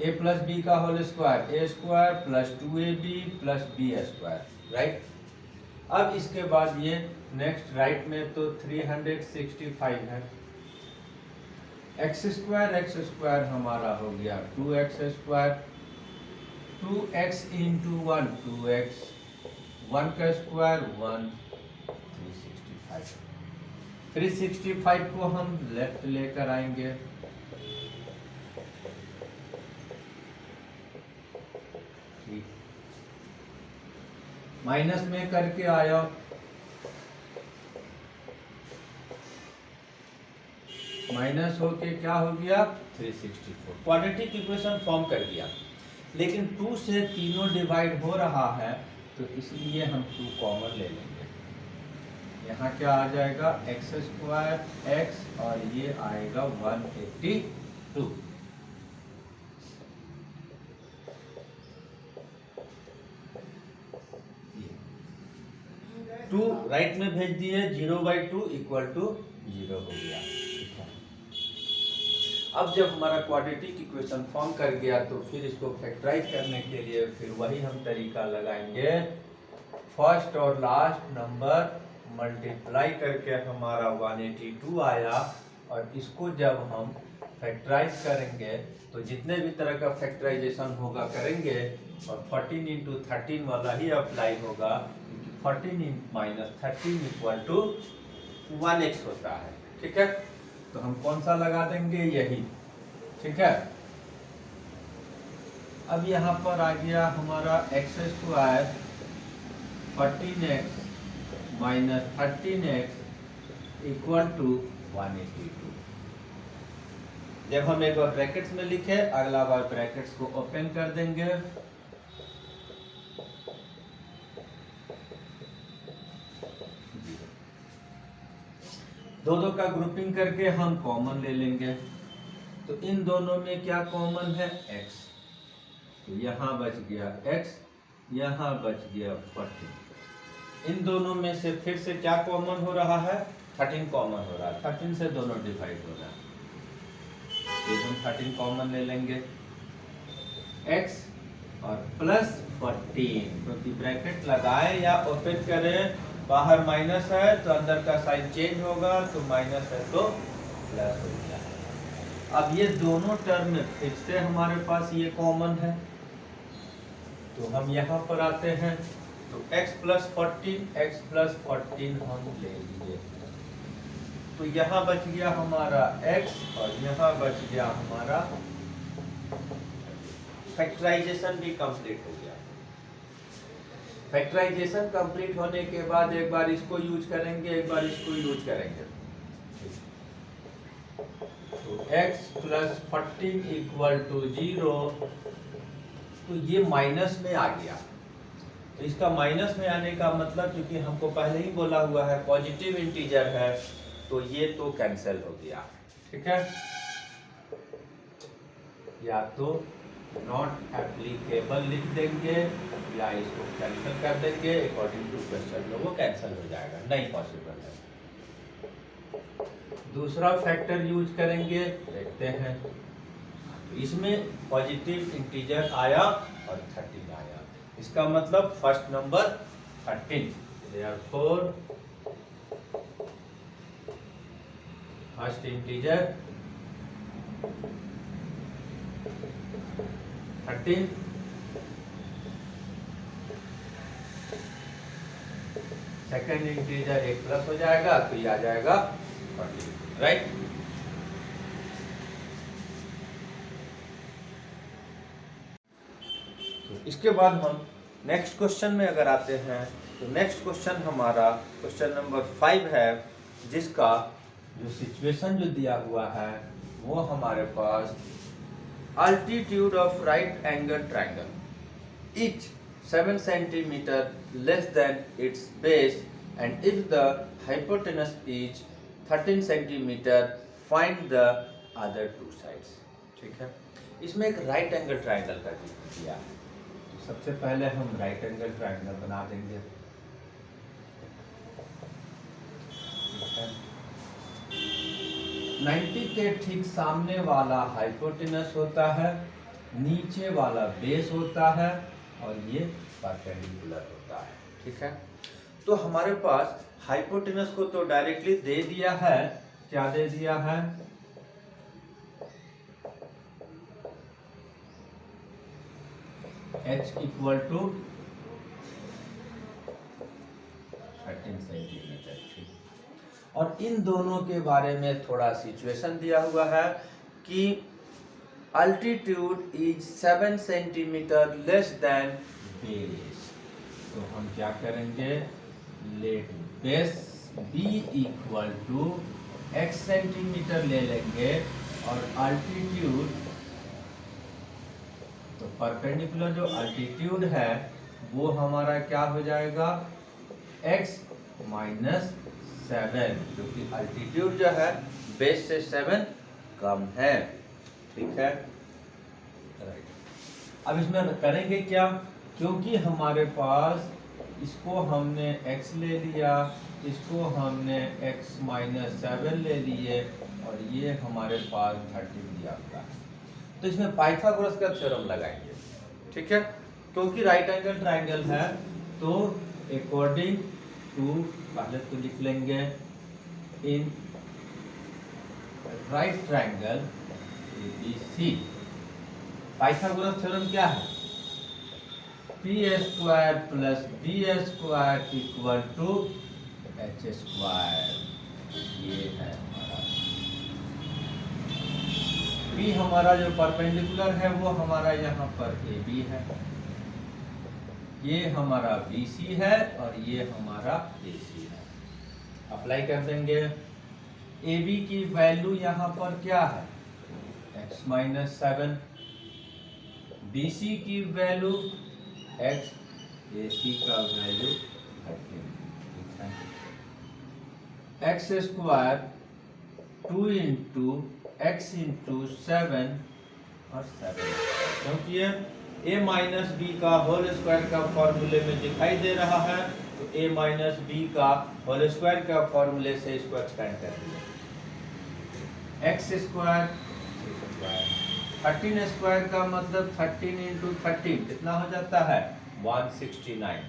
A plus B का whole square A square plus 2ab plus B square, right. अब इसके बाद ये नेक्स्ट राइट में तो 365 है, एक्स स्क्वायर हमारा हो गया 2x square, 2x into 1 2x, 1 का स्क्वायर 1, 365। 365 को हम लेफ्ट लेकर आएंगे, माइनस में करके आया, माइनस होके क्या हो गया 364, क्वाड्रेटिक इक्वेशन फॉर्म कर दिया। लेकिन 2 से तीनों डिवाइड हो रहा है तो इसलिए हम 2 कॉमन ले लेंगे। यहाँ क्या आ जाएगा एक्स स्क्वायर एक्स और ये आएगा 182। 2 राइट में भेज दिए, 0/2 इक्वल टू 0 हो गया। अब जब हमारा क्वाड्रेटिक इक्वेशन फॉर्म कर गया तो फिर इसको फैक्टराइज करने के लिए फिर वही हम तरीका लगाएंगे, फर्स्ट और लास्ट नंबर मल्टीप्लाई करके हमारा 182 आया, और इसको जब हम फैक्टराइज करेंगे तो जितने भी तरह का फैक्टराइजेशन होगा करेंगे, और 14 इंटू 13 वाला ही अप्लाई होगा, 14 माइनस 13 इक्वल टू 1x होता है, ठीक है। तो हम कौन सा लगा देंगे, यही, ठीक है। अब यहाँ पर आ गया हमारा x square 14x minus 13x equal to 182। जब हम एक बार ब्रैकेट्स में लिखे, अगला बार ब्रैकेट्स को ओपन कर देंगे, दो का ग्रुपिंग करके हम कॉमन ले लेंगे। तो इन दोनों में क्या कॉमन है, x, तो यहाँ बच गया x, यहाँ बच गया 14। इन दोनों में से फिर से क्या कॉमन हो रहा है, 13 कॉमन हो रहा है, 13 से दोनों डिवाइड हो रहा है, तो हम 13 कॉमन ले लेंगे, x और प्लस 14, क्योंकि ब्रैकेट लगाए या ओपन करें, बाहर माइनस है तो अंदर का साइन चेंज होगा, तो माइनस है तो प्लस हो गया। अब ये दोनों टर्म में फिर से हमारे पास ये कॉमन है, तो हम यहाँ पर आते हैं, तो x प्लस 14 हम ले लिए, तो यहाँ बच गया हमारा x और यहाँ बच गया हमारा, फैक्टराइजेशन भी कंप्लीट हो गया। फैक्टराइजेशन कंप्लीट होने के बाद एक बार इसको यूज करेंगे, एक बार इसको यूज करेंगे, तो x प्लस 14 इक्वल टू 0, तो ये माइनस में आ गया। तो इसका माइनस में आने का मतलब, क्योंकि हमको पहले ही बोला हुआ है पॉजिटिव इंटीजर है, तो ये तो कैंसिल हो गया, ठीक है। या तो नॉट एप्लीकेबल लिख देंगे या इसको कैंसिल कर देंगे, अकॉर्डिंग टू क्वेश्चन में वो कैंसिल हो जाएगा, नहीं पॉसिबल है। दूसरा फैक्टर यूज करेंगे, देखते हैं, इसमें पॉजिटिव इंटीजर आया और 13 आया, इसका मतलब first number 13, therefore first integer 13, second integer एक प्लस हो जाएगा, तो ये आ जाएगा 14, राइट। तो इसके बाद हम नेक्स्ट क्वेश्चन में अगर आते हैं, तो नेक्स्ट क्वेश्चन हमारा क्वेश्चन नंबर 5 है, जिसका जो सिचुएशन जो दिया हुआ है वो हमारे पास, altitude of right angle triangle, each 7 centimeter less than its base, and if the hypotenuse is 13 centimeter, find the other two sides, ठीक है। इसमें एक राइट एंगल ट्राइंगल का दिया, तो सबसे पहले हम राइट एंगल ट्राइंगल बना देंगे, ठीक है। 90 के ठीक सामने वाला हाइपोटेनस होता है, नीचे वाला बेस होता है और ये परपेंडिकुलर होता है। ठीक है, तो हमारे पास हाइपोटेनस को तो डायरेक्टली दे दिया है, क्या दे दिया है, h इक्वल टू 13 सेंटीमीटर। ठीक, और इन दोनों के बारे में थोड़ा सिचुएशन दिया हुआ है कि altitude is 7 centimetre less than base. तो हम क्या करेंगे, let base b equal to x centimetre ले लेंगे और अल्टीट्यूड, तो परपेंडिकुलर जो अल्टीट्यूड है वो हमारा क्या हो जाएगा, x माइनस 7, जो कि अल्टीट्यूड जो है बेस से 7 कम है। ठीक है, राइट। अब इसमें करेंगे क्या, क्योंकि हमारे पास इसको हमने x ले लिया, इसको हमने x माइनस 7 ले लिए और ये हमारे पास 13 दिया हुआ है, तो इसमें पाइथागोरस का थ्योरम लगाएंगे। ठीक है, क्योंकि राइट एंगल ट्रायंगल है तो अकॉर्डिंग टू, पहले तो लिख लेंगे, in right triangle ABC Pythagoras theorem क्या है, p square plus B square equal to h square. ये है हमारा पी, हमारा जो परपेंडिकुलर है वो हमारा यहाँ पर ए बी है, ये हमारा बी सी है और ये हमारा ए सी है। अप्लाई कर देंगे, ए बी की वैल्यू यहाँ पर क्या है, x माइनस 7, बी सी की वैल्यू x, ए सी का value 13। X square 2 into X into 7 और 7, क्योंकि ये a माइनस बी का होल स्क्वायर का फॉर्मूले में दिखाई दे रहा है, तो a माइनस बी का होल स्क्वायर का फॉर्मूले से इसको एक्सपेंड कर दिया, एक्स स्क्वायर 13 स्क्वायर का मतलब 13 इंटू 13 कितना हो जाता है, 169।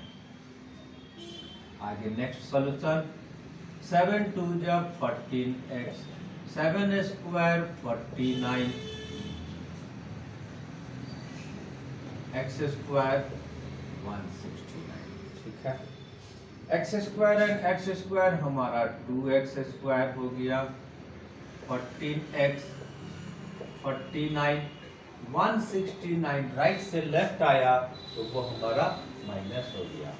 आगे नेक्स्ट सॉल्यूशन, 7 2 जब 14x, 7 स्क्वायर 49, x स्क्वायर 169। ठीक है, x square and x square हमारा 2x स्क्वायर हो गया, 14x 49, 169 राइट से लेफ्ट आया तो वो हमारा माइनस हो गया,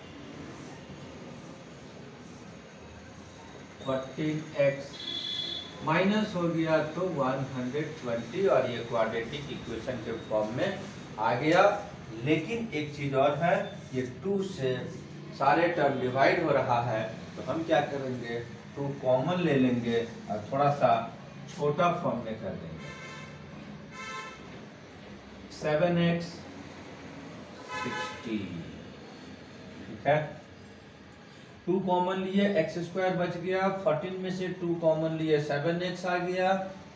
14x माइनस हो गया तो 120 और ये क्वाड्रेटिक इक्वेशन के फॉर्म में आ गया। लेकिन एक चीज और है, ये 2 से सारे टर्म डिवाइड हो रहा है, तो हम क्या करेंगे, 2 कॉमन ले लेंगे और थोड़ा सा छोटा फॉर्म में कर देंगे, 7x 60। ठीक है, 2 कॉमन लिए, x स्क्वायर बच गया, 14 में से 2 कॉमन लिए 7x आ गया,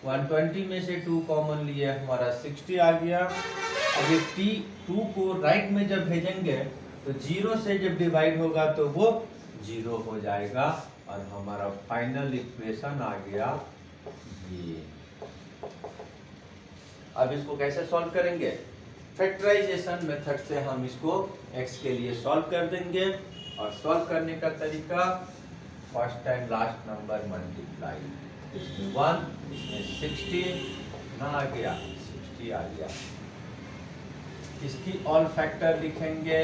120 में से 2 कॉमन लिए हमारा 60 आ गया। अब ये t 2 को राइट में जब भेजेंगे तो 0 से जब डिवाइड होगा तो वो 0 हो जाएगा और हमारा फाइनल इक्वेशन आ गया ये। अब इसको कैसे सॉल्व करेंगे, फैक्टराइजेशन मेथड से हम इसको x के लिए सॉल्व कर देंगे और सॉल्व करने का तरीका, first time last number multiply, इसमें 1, इसमें 60 ना आ गया, 60 आ गया। इसकी ऑल फैक्टर लिखेंगे,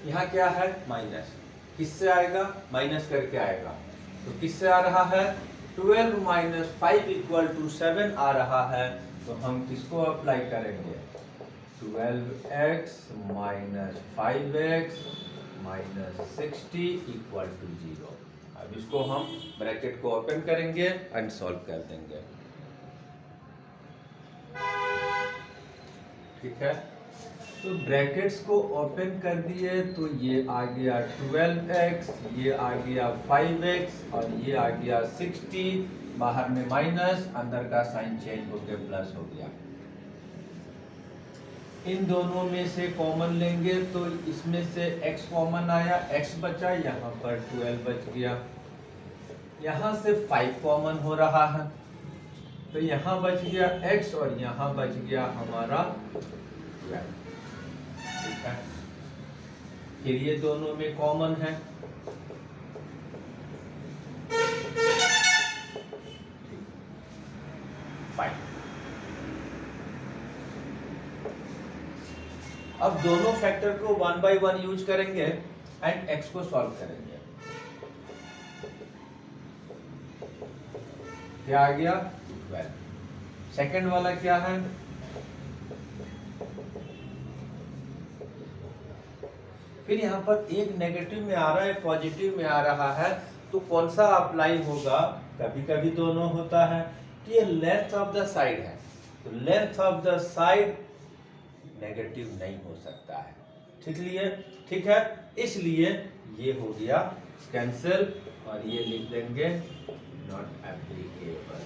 यहाँ क्या है, माइनस, किससे आएगा, माइनस करके आएगा, तो किससे आ रहा है, 12 माइनस 5 इक्वल टू 7 आ रहा है, तो हम किसको अप्लाई करेंगे, 12x minus 5x minus 60 equal to 0। अब इसको हम ब्रैकेट को ओपन करेंगे एंड सॉल्व कर देंगे। ठीक है, तो ब्रैकेट्स को ओपन कर दिए तो ये आ गया 12x, ये आ गया 5x और ये आ गया 60, बाहर में माइनस, अंदर का साइन चेंज होकर प्लस हो गया। इन दोनों में से कॉमन लेंगे तो इसमें से x कॉमन आया, x बचा, यहाँ पर 12 बच गया। यहाँ से 5 कॉमन हो रहा है तो यहाँ बच गया x और यहाँ बच गया हमारा 12। ठीक है, फिर ये दोनों में कॉमन है, अब दोनों फैक्टर को 1 by 1 यूज करेंगे एंड x को सॉल्व करेंगे। क्या आ गया 12। सेकंड वाला क्या है, फिर यहाँ पर एक नेगेटिव में आ रहा है, पॉजिटिव में आ रहा है, तो कौन सा अप्लाई होगा? कभी कभी दोनों होता है कि ये लेंथ ऑफ द साइड है तो length of the side negative नहीं हो सकता है। ठीक है, इसलिए ये हो गया कैंसिल और ये लिख देंगे नॉट एप्लीकेबल।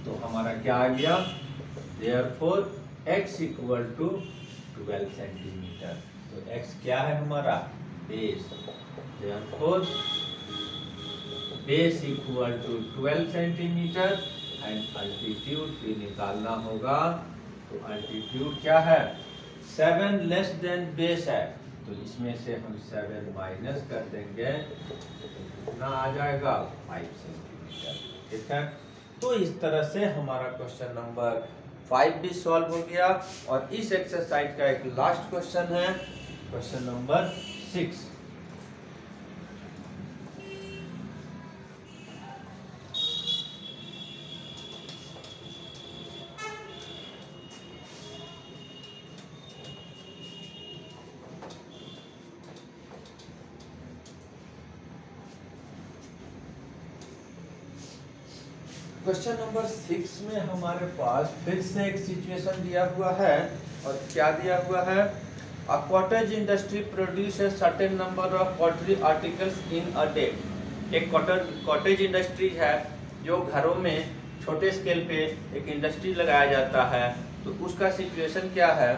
तो हमारा क्या आ गया, therefore x equal to 12 centimetre. तो x क्या है हमारा, base, therefore base equal to 12 centimetre and altitude भी निकालना होगा। तो अल्टीट्यूड क्या है, 7 लेस देन बेस है, तो इसमें से हम 7 माइनस कर देंगे तो कितना आ जाएगा 5 सेंटीमीटर। ठीक है, तो इस तरह से हमारा क्वेश्चन नंबर 5 भी सॉल्व हो गया। और इस एक्सरसाइज का एक लास्ट क्वेश्चन है, क्वेश्चन नंबर 6। क्वेश्चन नंबर 6 में हमारे पास फिर से एक सिचुएशन दिया हुआ है और क्या दिया हुआ है, a cottage industry produce a certain number of pottery articles in a day. एक कॉटेज इंडस्ट्री है जो घरों में छोटे स्केल पे एक इंडस्ट्री लगाया जाता है। तो उसका सिचुएशन क्या है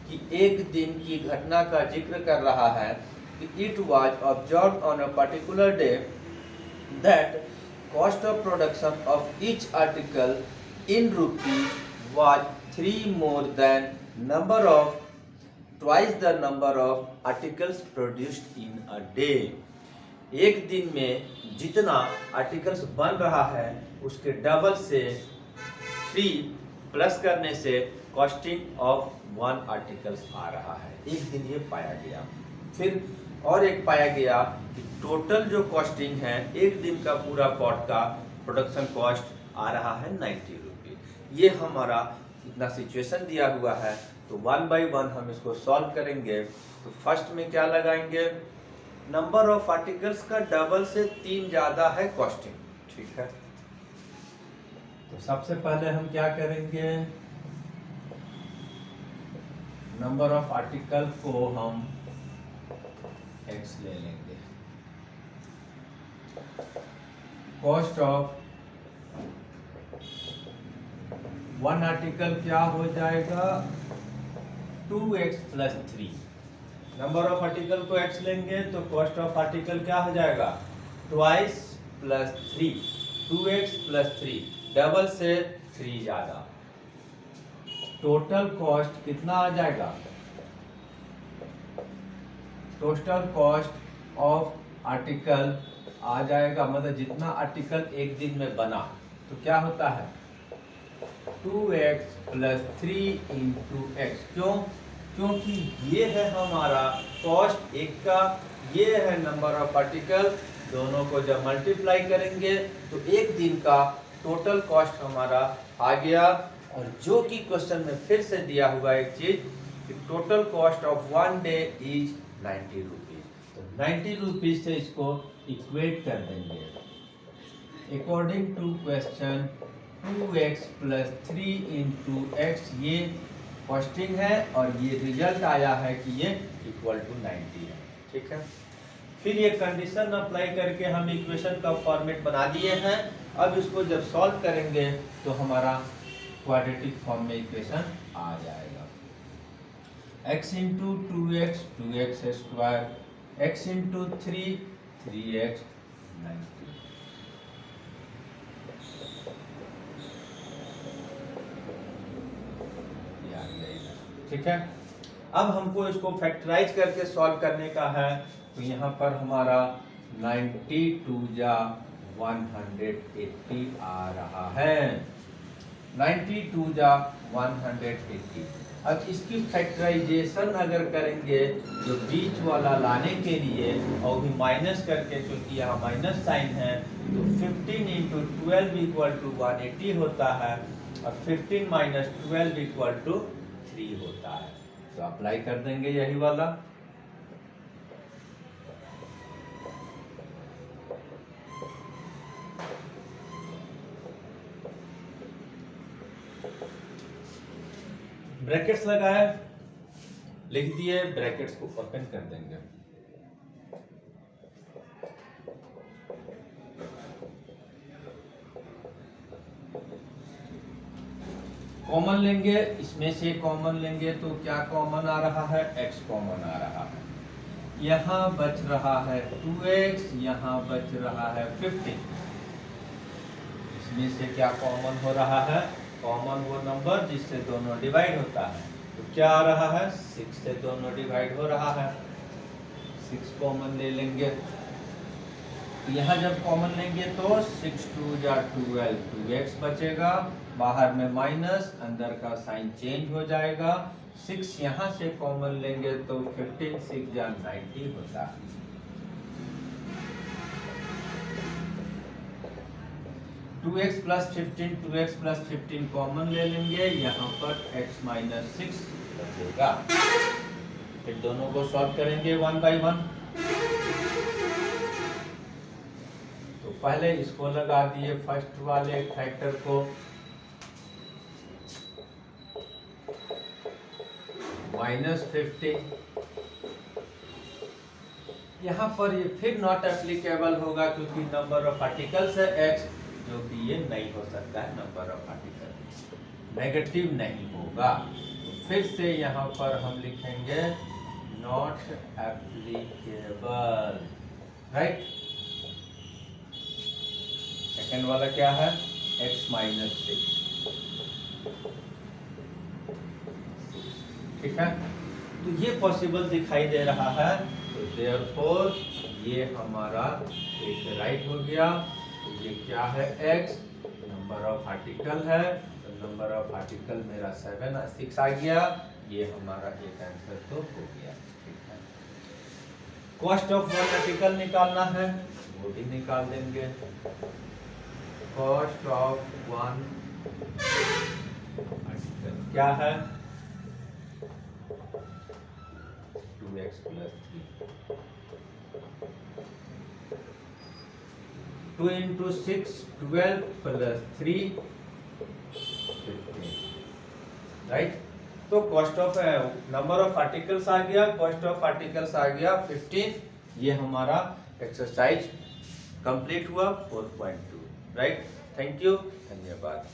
कि एक दिन की घटना का जिक्र कर रहा है कि it was observed on a particular day that cost of production of each article in rupees was 3 more than number of twice the number of articles produced in a day। एक दिन में जितना आर्टिकल्स बन रहा है उसके double से 3 plus करने से कॉस्टिंग ऑफ 1 आर्टिकल्स आ रहा है। एक दिन ये पाया गया। फिर और एक पाया गया कि टोटल जो कॉस्टिंग है एक दिन का पूरा पॉट का प्रोडक्शन कॉस्ट आ रहा है 90 रुपीज। ये हमारा इतना सिचुएशन दिया हुआ है तो 1 by 1 हम इसको सॉल्व करेंगे। तो फर्स्ट में क्या लगाएंगे, नंबर ऑफ आर्टिकल्स का डबल से 3 ज़्यादा है कॉस्टिंग। ठीक है, तो सबसे पहले हम क्या करेंगे, नंबर ऑफ आर्टिकल को हम x ले लेंगे, कॉस्ट ऑफ 1 आर्टिकल क्या हो जाएगा 2x plus 3। Number of article को x लेंगे तो कॉस्ट ऑफ आर्टिकल क्या हो जाएगा twice plus 3, 2x plus 3, double से 3 ज्यादा। टोटल कॉस्ट कितना आ जाएगा, टोटल कॉस्ट ऑफ आर्टिकल आ जाएगा, मतलब जितना आर्टिकल एक दिन में बना तो क्या होता है 2x प्लस 3 इंटू एक्स। क्यों, क्योंकि ये है हमारा कॉस्ट एक का, ये है नंबर ऑफ आर्टिकल, दोनों को जब मल्टीप्लाई करेंगे तो एक दिन का टोटल कॉस्ट हमारा आ गया। और जो कि क्वेश्चन में फिर से दिया हुआ एक चीज कि total cost of 1 day is 90 rupees. तो 90 रुपीज से इसको इक्वेट कर देंगे। According to question 2x plus 3 into x, ये कॉस्टिंग है और ये रिजल्ट आया है कि ये इक्वल टू 90 है। ठीक है, फिर ये कंडीशन अप्लाई करके हम इक्वेशन का फॉर्मेट बना दिए हैं। अब इसको जब सॉल्व करेंगे तो हमारा क्वाड्रेटिक फॉर्म में इक्वेशन आ जाएगा। x into 2x 2x square, x into 3 3x 90। ठीक है, अब हमको इसको फैक्टराइज करके सॉल्व करने का है। तो यहाँ पर हमारा 92 जा 180 आ रहा है, 92 जा 180। अब इसकी फैक्टराइजेशन अगर करेंगे जो बीच वाला लाने के लिए और भी माइनस करके, क्योंकि यहाँ माइनस साइन है, तो 15 इंटू 12 इक्वल टू 180 होता है और 15 माइनस 12 इक्वल टू 3 होता है। तो अप्लाई कर देंगे यही वाला। ब्रैकेट्स लगाए, लिख दिए, ब्रैकेट्स को ओपन कर देंगे। कॉमन लेंगे, इसमें से कॉमन लेंगे तो क्या कॉमन आ रहा है, x कॉमन आ रहा है। यहाँ बच रहा है 2x, यहाँ बच रहा है 15। इसमें से क्या कॉमन हो रहा है, कॉमन वो नंबर जिससे दोनों डिवाइड होता है। तो क्या आ रहा है, 6 से दोनों डिवाइड हो रहा है, 6 कॉमन ले लेंगे। तो यहाँ जब कॉमन लेंगे तो 6 2 जा 12, 2x बचेगा, बाहर में माइनस, अंदर का साइन चेंज हो जाएगा। 6 यहाँ से कॉमन लेंगे तो 15 6 जा 90 होता है। टू एक्स प्लस 15 कॉमन ले लेंगे, यहाँ पर x माइनस 6 बचेगा। फिर दोनों को सॉल्व करेंगे 1 बाई 1। तो पहले इसको लगा दिए फर्स्ट वाले फैक्टर को, -15। यहाँ पर ये फिर नॉट एप्लीकेबल होगा क्योंकि नंबर ऑफ आर्टिकल्स है x, जो कि ये नहीं हो सकता है, नंबर ऑफ आर्टिकल नेगेटिव नहीं होगा। तो फिर से यहाँ पर हम लिखेंगे नॉट एप्लीकेबल, राइट। सेकेंड वाला क्या है, x माइनस 6। ठीक है, तो ये पॉसिबल दिखाई दे रहा है, तो देयरफॉर ये हमारा एक राइट हो गया। तो ये क्या है, x नंबर ऑफ आर्टिकल है, तो नंबर ऑफ आर्टिकल मेरा 7 और 6 आ गया, ये हमारा एक आंसर तो हो गया। ठीक है, कॉस्ट ऑफ वन आर्टिकल निकालना है, वो भी निकाल देंगे। कॉस्ट ऑफ वन आर्टिकल क्या है, 2x plus 3, 2 into 6 12 plus 3 15, right. तो cost of number of articles आ गया, कॉस्ट ऑफ आर्टिकल्स आ गया 15। ये हमारा एक्सरसाइज कंप्लीट हुआ 4.2, राइट। थैंक यू, धन्यवाद।